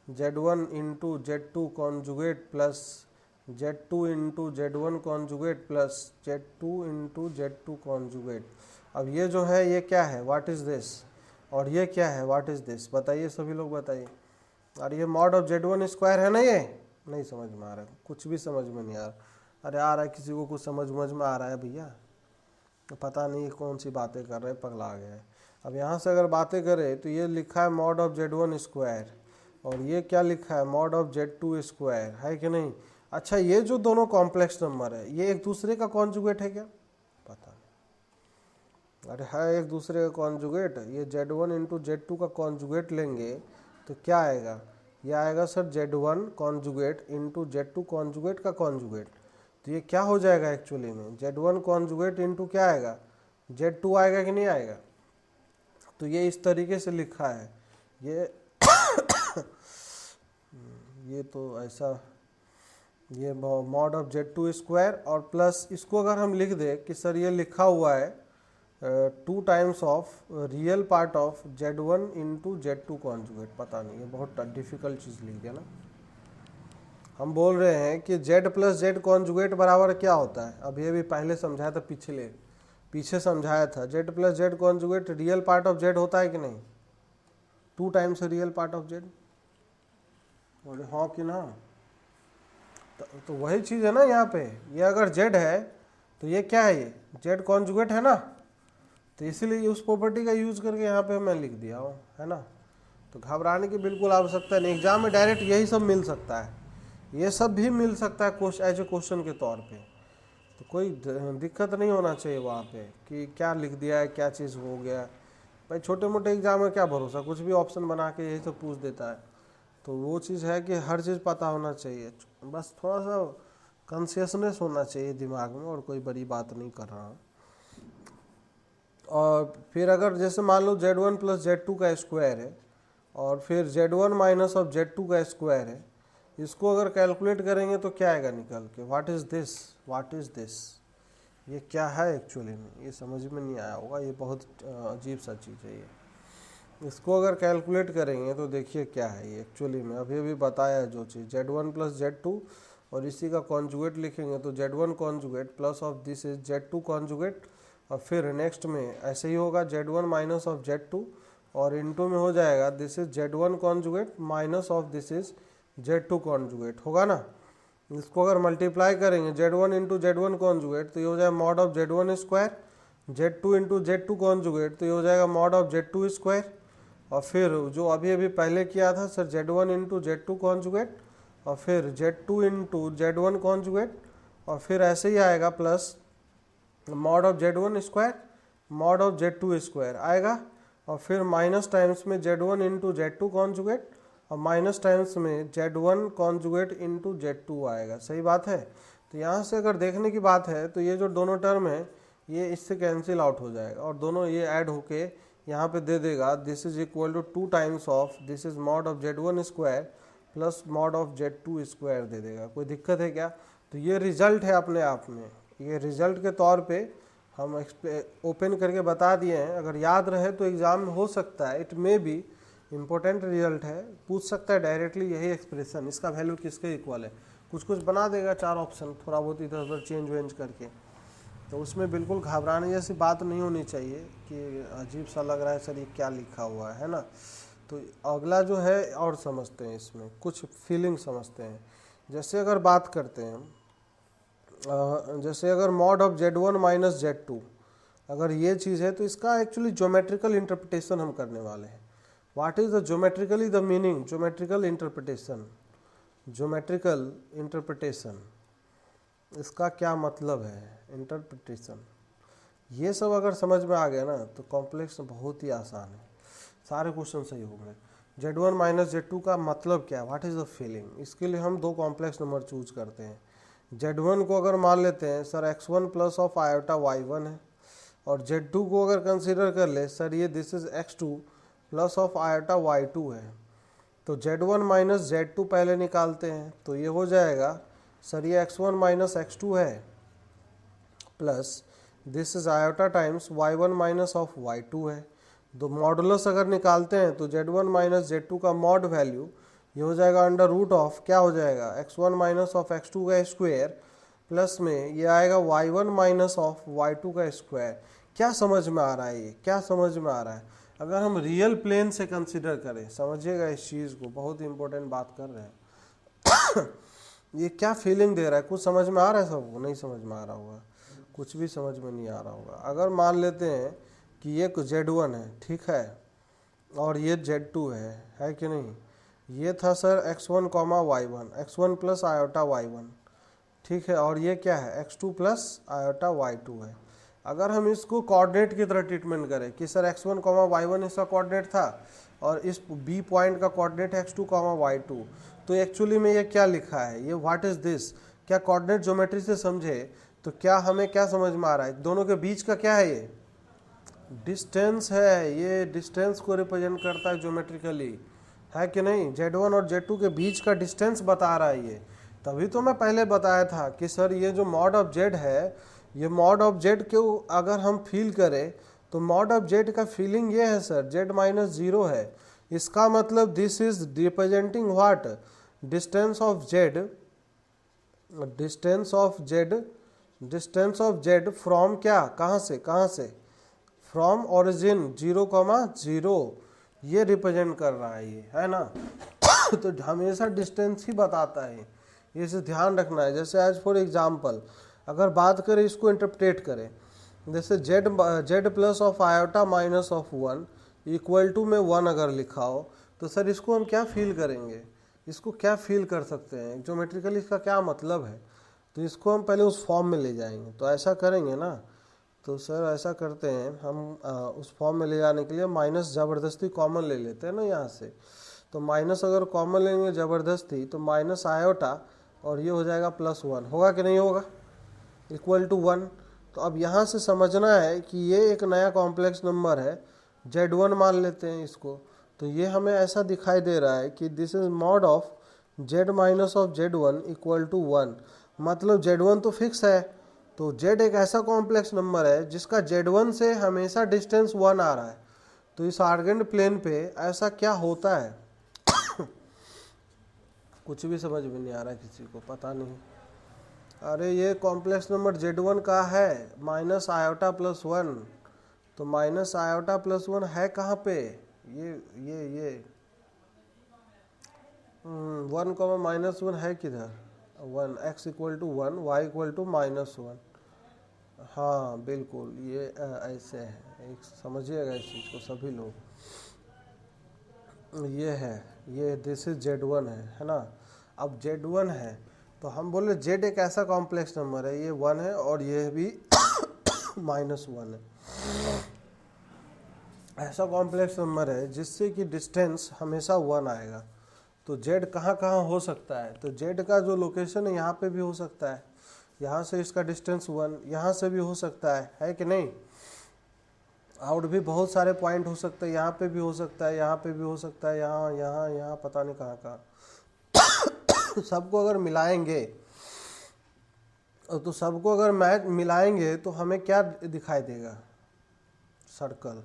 Z1 into Z2 conjugate plus Z2 into Z1 conjugate plus Z2 into Z2 conjugate. अब ये जो है ये क्या है, व्हाट इज़ दिस, और ये क्या है, व्हाट इज़ दिस, बताइए सभी लोग बताइए। और ये मॉड ऑफ Z1 स्क्वायर है ना, ये नहीं समझ में आ रहा है, कुछ भी समझ में नहीं आ रहा। अरे आ रहा है, किसी को कुछ समझ में आ रहा है भैया, तो पता नहीं कौन सी बातें कर रहे हैं, पगला गया है। अब यहाँ से अगर बातें करें तो ये लिखा है मॉड ऑफ Z1 स्क्वायर, और ये क्या लिखा है, मॉड ऑफ Z2 स्क्वायर, है कि नहीं। अच्छा, ये जो दोनों कॉम्प्लेक्स नंबर है ये एक दूसरे का कॉन्जुगेट है क्या, पता नहीं। अरे है एक दूसरे का कॉन्जुगेट, ये Z1 इंटू Z2 का कॉन्जुगेट लेंगे तो क्या आएगा, ये आएगा sir Z1 conjugate into Z2 conjugate का कॉन्जुगेट। तो ये क्या हो जाएगा एक्चुअली में, Z1 कॉन्जुगेट इंटू क्या आएगा, Z2 आएगा कि नहीं आएगा। तो ये इस तरीके से लिखा है, ये तो ऐसा, ये मॉड ऑफ Z2 स्क्वायर, और प्लस इसको अगर हम लिख दें कि सर ये लिखा हुआ है 2 times of real part of Z1 into Z2 conjugate. पता नहीं, ये बहुत डिफिकल्ट चीज़ लिख दिया ना। हम बोल रहे हैं कि Z प्लस Z कॉन्जुगेट बराबर क्या होता है, अब ये भी पहले समझाया था, पीछे समझाया था। Z plus Z conjugate real part of Z होता है कि नहीं, 2 times real part of Z, बोले हाँ कि ना। तो वही चीज़ है ना यहाँ पे, ये अगर Z है तो ये क्या है, ये Z कॉन्जुगेट है ना, तो इसीलिए उस प्रॉपर्टी का यूज़ करके यहाँ पे मैं लिख दिया हूँ, है ना। तो घबराने की बिल्कुल आवश्यकता नहीं, एग्जाम में डायरेक्ट यही सब मिल सकता है, ये सब भी मिल सकता है एज ए क्वेश्चन के तौर पे। तो कोई दिक्कत नहीं होना चाहिए वहाँ पे कि क्या लिख दिया है, क्या चीज़ हो गया। भाई छोटे मोटे एग्जाम में क्या भरोसा, कुछ भी ऑप्शन बना के यही सब पूछ देता है। तो वो चीज़ है कि हर चीज़ पता होना चाहिए, बस थोड़ा सा कॉन्शियसनेस होना चाहिए दिमाग में, और कोई बड़ी बात नहीं कर रहा। और फिर अगर जैसे मान लो Z1 प्लस Z2 का स्क्वायर है, और फिर Z1 माइनस ऑफ Z2 का स्क्वायर है, इसको अगर कैलकुलेट करेंगे तो क्या आएगा निकल के, what is this, what is this, ये क्या है एक्चुअली में, ये समझ में नहीं आया होगा, ये बहुत अजीब सा चीज़ है ये। इसको अगर कैलकुलेट करेंगे तो देखिए क्या है ये एक्चुअली में, अभी अभी बताया है जो चीज़ Z1 प्लस Z2, और इसी का कॉन्जुगेट लिखेंगे तो Z1 conjugate plus of this is Z2 conjugate, और फिर नेक्स्ट में ऐसे ही होगा Z1 माइनस ऑफ Z2, और इनटू में हो जाएगा this is Z1 conjugate minus of this is Z2 conjugate, होगा ना। इसको अगर मल्टीप्लाई करेंगे Z1 इंटू Z1 कॉन्जुगेट तो ये हो जाएगा mod of Z1 square, Z2 into Z2 conjugate तो ये हो जाएगा मॉड ऑफ Z2 स्क्वायर, और फिर जो अभी अभी पहले किया था sir Z1 into Z2 conjugate, और फिर Z2 इंटू Z1 कॉन्जुगेट, और फिर ऐसे ही आएगा plus mod of Z1 square mod of Z2 square आएगा, और फिर माइनस टाइम्स में Z1 इंटू Z2 कॉन्जुगेट, और माइनस टाइम्स में Z1 कॉन्जुगेट इंटू Z2 आएगा। सही बात है। तो यहाँ से अगर देखने की बात है तो ये जो दोनों टर्म है ये इससे कैंसिल आउट हो जाएगा, और दोनों ये ऐड होके यहाँ पे दे देगा this is equal to 2 times of this is mod of Z1 square plus mod of Z2 square दे देगा। कोई दिक्कत है क्या? तो ये रिजल्ट है अपने आप में, ये रिजल्ट के तौर पे हम ओपन करके बता दिए हैं। अगर याद रहे तो एग्ज़ाम में हो सकता है, it may be important result है, पूछ सकता है डायरेक्टली यही एक्सप्रेशन इसका वैल्यू किसके इक्वल है, कुछ कुछ बना देगा 4 ऑप्शन, थोड़ा बहुत इधर उधर चेंज वेंज करके। तो उसमें बिल्कुल घबराने जैसी बात नहीं होनी चाहिए कि अजीब सा लग रहा है सर ये क्या लिखा हुआ है ना। तो अगला जो है और समझते हैं, इसमें कुछ फीलिंग समझते हैं। जैसे अगर बात करते हैं जैसे अगर mod of Z1 minus Z2 अगर ये चीज़ है तो इसका एक्चुअली ज्योमेट्रिकल इंटरप्रिटेशन हम करने वाले हैं। What is the geometrically the meaning, geometrical interpretation, geometrical interpretation इसका क्या मतलब है, इंटरप्रिटेशन। ये सब अगर समझ में आ गया ना तो कॉम्प्लेक्स बहुत ही आसान है, सारे क्वेश्चन सही हो गए। Z1 माइनस Z2 का मतलब क्या है, व्हाट इज़ द फीलिंग, इसके लिए हम 2 कॉम्प्लेक्स नंबर चूज करते हैं। Z1 को अगर मान लेते हैं sir x1 plus of iota y1 है, और Z2 को अगर कंसीडर कर ले सर ये this is x2 plus of iota y2 है। तो Z1 माइनस Z2 पहले निकालते हैं तो ये हो जाएगा सर ये x1 माइनस x2 है plus this is iota times y1 minus of y2 है। तो मॉडुलस अगर निकालते हैं तो Z1 माइनस Z2 का मॉड वैल्यू ये हो जाएगा अंडर रूट ऑफ क्या हो जाएगा x1 माइनस ऑफ x2 का स्क्वायर प्लस में ये आएगा y1 माइनस ऑफ y2 का स्क्वायर। क्या समझ में आ रहा है, ये क्या समझ में आ रहा है? अगर हम रियल प्लेन से कंसिडर करें, समझिएगा इस चीज़ को, बहुत ही इंपॉर्टेंट बात कर रहे हैं। ये क्या फीलिंग दे रहा है, कुछ समझ में आ रहा है सबको? नहीं समझ में आ रहा होगा, कुछ भी समझ में नहीं आ रहा होगा। अगर मान लेते हैं कि ये Z1 है, ठीक है, और ये Z2 है कि नहीं। ये था sir x1 comma y1, x1 plus iota y1, ठीक है, और ये क्या है x2 प्लस आयोटा y2 है। अगर हम इसको कोऑर्डिनेट की तरह ट्रीटमेंट करें कि सर x1 कॉमा y1 इसका कोऑर्डिनेट था और इस b पॉइंट का कोऑर्डिनेट x2 कॉमा y2, तो एक्चुअली में ये क्या लिखा है, ये व्हाट इज दिस, क्या कोऑर्डिनेट ज्योमेट्री से समझे तो क्या हमें क्या समझ में आ रहा है, दोनों के बीच का क्या है, ये डिस्टेंस है, ये डिस्टेंस को रिप्रेजेंट करता है ज्योमेट्रिकली, है कि नहीं। Z1 और Z2 के बीच का डिस्टेंस बता रहा है ये। तभी तो मैं पहले बताया था कि सर ये जो मॉड ऑफ Z है, ये मॉड ऑफ Z को अगर हम फील करें तो मॉड ऑफ Z का फीलिंग ये है सर Z माइनस 0 है। इसका मतलब this is representing what, distance of Z, distance of Z, distance of Z from क्या, कहाँ से फ्रॉम ओरिजिन 0,0, ये रिप्रेजेंट कर रहा है, ये है ना। तो हमेशा डिस्टेंस ही बताता है, इसे ध्यान रखना है। जैसे एज फॉर एग्जांपल अगर बात करें, इसको इंटरप्रेट करें, जैसे Z plus of iota minus of 1 equal to में 1 अगर लिखा हो तो सर इसको हम क्या फील करेंगे, इसको क्या फील कर सकते हैं ज्योमेट्रिकली, इसका क्या मतलब है। तो इसको हम पहले उस फॉर्म में ले जाएंगे। तो ऐसा करेंगे ना, तो सर ऐसा करते हैं हम उस फॉर्म में ले जाने के लिए माइनस ज़बरदस्ती कॉमन ले लेते हैं ना यहाँ से। तो माइनस अगर कॉमन लेंगे ज़बरदस्ती तो माइनस आयोटा और ये हो जाएगा +1, होगा कि नहीं होगा, इक्वल टू 1। तो अब यहाँ से समझना है कि ये एक नया कॉम्प्लेक्स नंबर है, Z1 मान लेते हैं इसको। तो ये हमें ऐसा दिखाई दे रहा है कि this is mod of Z minus of Z1 equal to 1, मतलब Z1 तो फिक्स है, तो z एक ऐसा कॉम्प्लेक्स नंबर है जिसका z1 से हमेशा डिस्टेंस 1 आ रहा है। तो इस आर्गेंट प्लेन पे ऐसा क्या होता है कुछ भी समझ में नहीं आ रहा है, किसी को पता नहीं। अरे ये कॉम्प्लेक्स नंबर z1 का है माइनस आयोटा प्लस 1, तो माइनस आयोटा प्लस 1 है कहाँ पे, ये 1 माइनस 1 है किधर, 1 x equal to 1 y equal to -1। हाँ बिल्कुल, ये ऐसे है, एक समझिएगा इस चीज़ को सभी लोग। ये है, ये दिस इज z1 है ना। अब z1 है तो हम बोले z एक ऐसा कॉम्प्लेक्स नंबर है, ये 1 है और ये भी -1 है। ऐसा कॉम्प्लेक्स नंबर है जिससे कि डिस्टेंस हमेशा 1 आएगा। तो z कहाँ कहाँ हो सकता है, तो z का जो लोकेशन है यहाँ पे भी हो सकता है, यहाँ से इसका डिस्टेंस 1, यहाँ से भी हो सकता है कि नहीं। आउट भी बहुत सारे पॉइंट हो सकते हैं, यहाँ पे भी हो सकता है, यहाँ पे भी हो सकता है, यहाँ पता नहीं कहाँ कहाँ। सबको अगर मिलाएंगे तो सबको अगर मैच मिलाएंगे तो हमें क्या दिखाई देगा, सर्कल।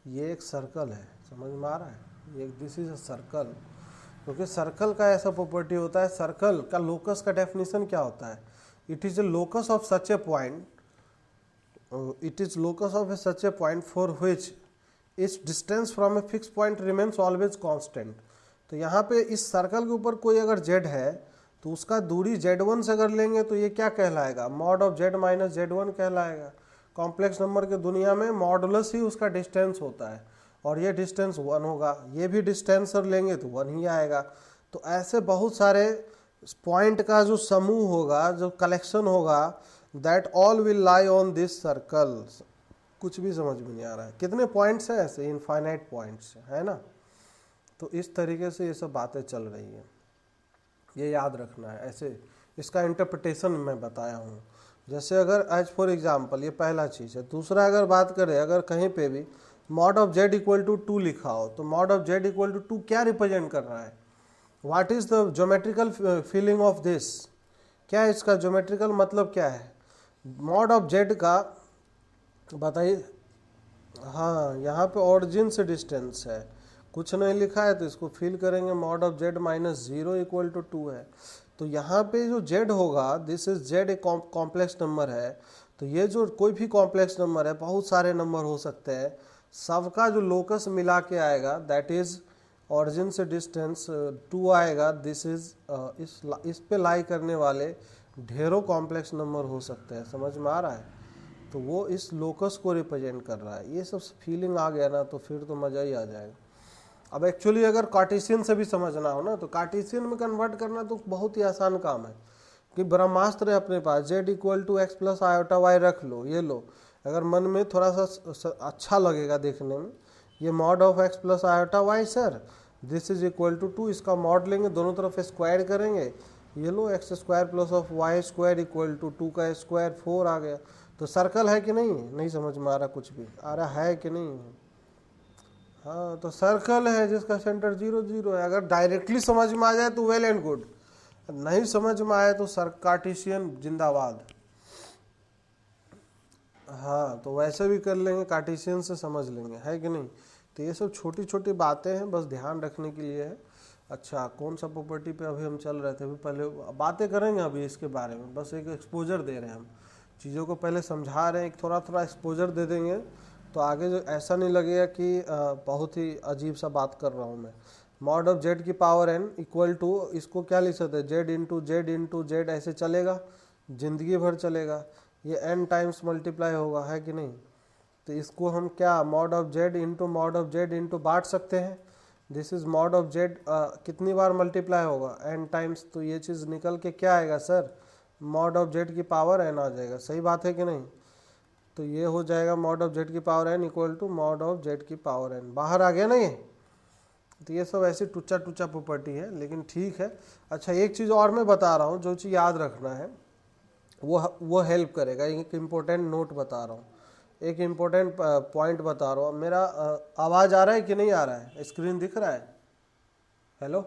ये एक सर्कल है, समझ में आ रहा है, ये दिस इज अ सर्कल। क्योंकि सर्कल का ऐसा प्रॉपर्टी होता है, सर्कल का लोकस का डेफिनेशन क्या होता है, it is a locus of such A point, it is locus of such a point for which its distance from a fixed point remains always constant। तो यहाँ पे इस सर्कल के ऊपर कोई अगर z है तो उसका दूरी z1 से अगर लेंगे तो ये क्या कहलाएगा, mod of z minus z1 कहलाएगा। कॉम्प्लेक्स नंबर की दुनिया में मॉडुलस ही उसका डिस्टेंस होता है और ये डिस्टेंस 1 होगा, ये भी डिस्टेंस अगर लेंगे तो 1 ही आएगा। तो ऐसे बहुत सारे पॉइंट का जो समूह होगा, जो कलेक्शन होगा, that all will lie on this circle. कुछ भी समझ में नहीं आ रहा है, कितने पॉइंट्स हैं ऐसे, इनफाइनाइट पॉइंट्स है ना। तो इस तरीके से ये सब बातें चल रही हैं, ये याद रखना है। ऐसे इसका इंटरप्रिटेशन मैं बताया हूँ। जैसे अगर एज फॉर एग्जाम्पल, ये पहला चीज़ है। दूसरा अगर बात करें, अगर कहीं पे भी mod of z equal to 2 लिखा हो तो mod of z equal to 2 क्या रिप्रेजेंट कर रहा है, what is the geometrical feeling of this, क्या है इसका ज्योमेट्रिकल मतलब क्या है। मॉड ऑफ z का बताइए, हाँ यहाँ पे ऑरिजिन से डिस्टेंस है, कुछ नहीं लिखा है तो इसको फिल करेंगे, mod of z minus 0 equal to 2 है। तो यहाँ पे जो z होगा, दिस इज z एक कॉम्प्लेक्स नंबर है। तो ये जो कोई भी कॉम्प्लेक्स नंबर है, बहुत सारे नंबर हो सकते हैं, सबका जो लोकस मिला के आएगा दैट इज ऑरिजिन से डिस्टेंस 2 आएगा। दिस इज इस पे लाई करने वाले ढेरों कॉम्प्लेक्स नंबर हो सकते हैं, समझ में आ रहा है। तो वो इस लोकस को रिप्रेजेंट कर रहा है। ये सब फीलिंग आ गया ना तो फिर तो मज़ा ही आ जाएगा। अब एक्चुअली अगर कार्टेशियन से भी समझना हो ना तो कार्टेशियन में कन्वर्ट करना तो बहुत ही आसान काम है कि ब्रह्मास्त्र है अपने पास, z equal to x plus iota y रख लो, ये लो। अगर मन में थोड़ा सा अच्छा लगेगा देखने में, ये mod of x plus iota Y sir, this is equal to 2, इसका मॉड लेंगे, दोनों तरफ स्क्वायर करेंगे, ये लो X square plus of Y square equal to 2 का स्क्वायर 4 आ गया। तो सर्कल है कि नहीं, नहीं समझ में आ रहा, कुछ भी आ रहा है कि नहीं। हाँ तो सर्कल है जिसका सेंटर 0 0 है। अगर डायरेक्टली समझ में आ जाए तो वेल एंड गुड, नहीं समझ में आए तो कार्टेशियन जिंदाबाद। हाँ तो वैसे भी कर लेंगे, कार्टेशियन से समझ लेंगे, है कि नहीं। तो ये सब छोटी छोटी बातें हैं, बस ध्यान रखने के लिए है। अच्छा कौन सा प्रॉपर्टी पे अभी हम चल रहे थे, अभी पहले बातें करेंगे अभी इसके बारे में, बस एक एक्सपोजर दे रहे हैं हम चीज़ों को, पहले समझा रहे हैं, एक थोड़ा थोड़ा एक्सपोजर दे देंगे तो आगे जो ऐसा नहीं लगेगा कि बहुत ही अजीब सा बात कर रहा हूँ मैं। मॉड ऑफ z की पावर n इक्वल टू, इसको क्या लिख सकते हैं, z z ऐसे चलेगा, ज़िंदगी भर चलेगा, ये n टाइम्स मल्टीप्लाई होगा, है कि नहीं। तो इसको हम क्या मॉड ऑफ z इंटू बांट सकते हैं, this is mod of z कितनी बार मल्टीप्लाई होगा, n टाइम्स। तो ये चीज़ निकल के क्या आएगा सर, मॉड ऑफ z की पावर n आ जाएगा, सही बात है कि नहीं। तो ये हो जाएगा मॉड ऑफ z की power n equal to mod of z की पावर n, बाहर आ गया ना ये। तो ये सब ऐसी टुच्चा टुच्चा प्रॉपर्टी है, लेकिन ठीक है। अच्छा एक चीज़ और मैं बता रहा हूँ, जो चीज़ याद रखना है वो हेल्प करेगा। एक इम्पोर्टेंट नोट बता रहा हूँ, एक इम्पोर्टेंट पॉइंट बता रहा हूँ। मेरा आवाज़ आ रहा है कि नहीं आ रहा है, स्क्रीन दिख रहा है, हेलो।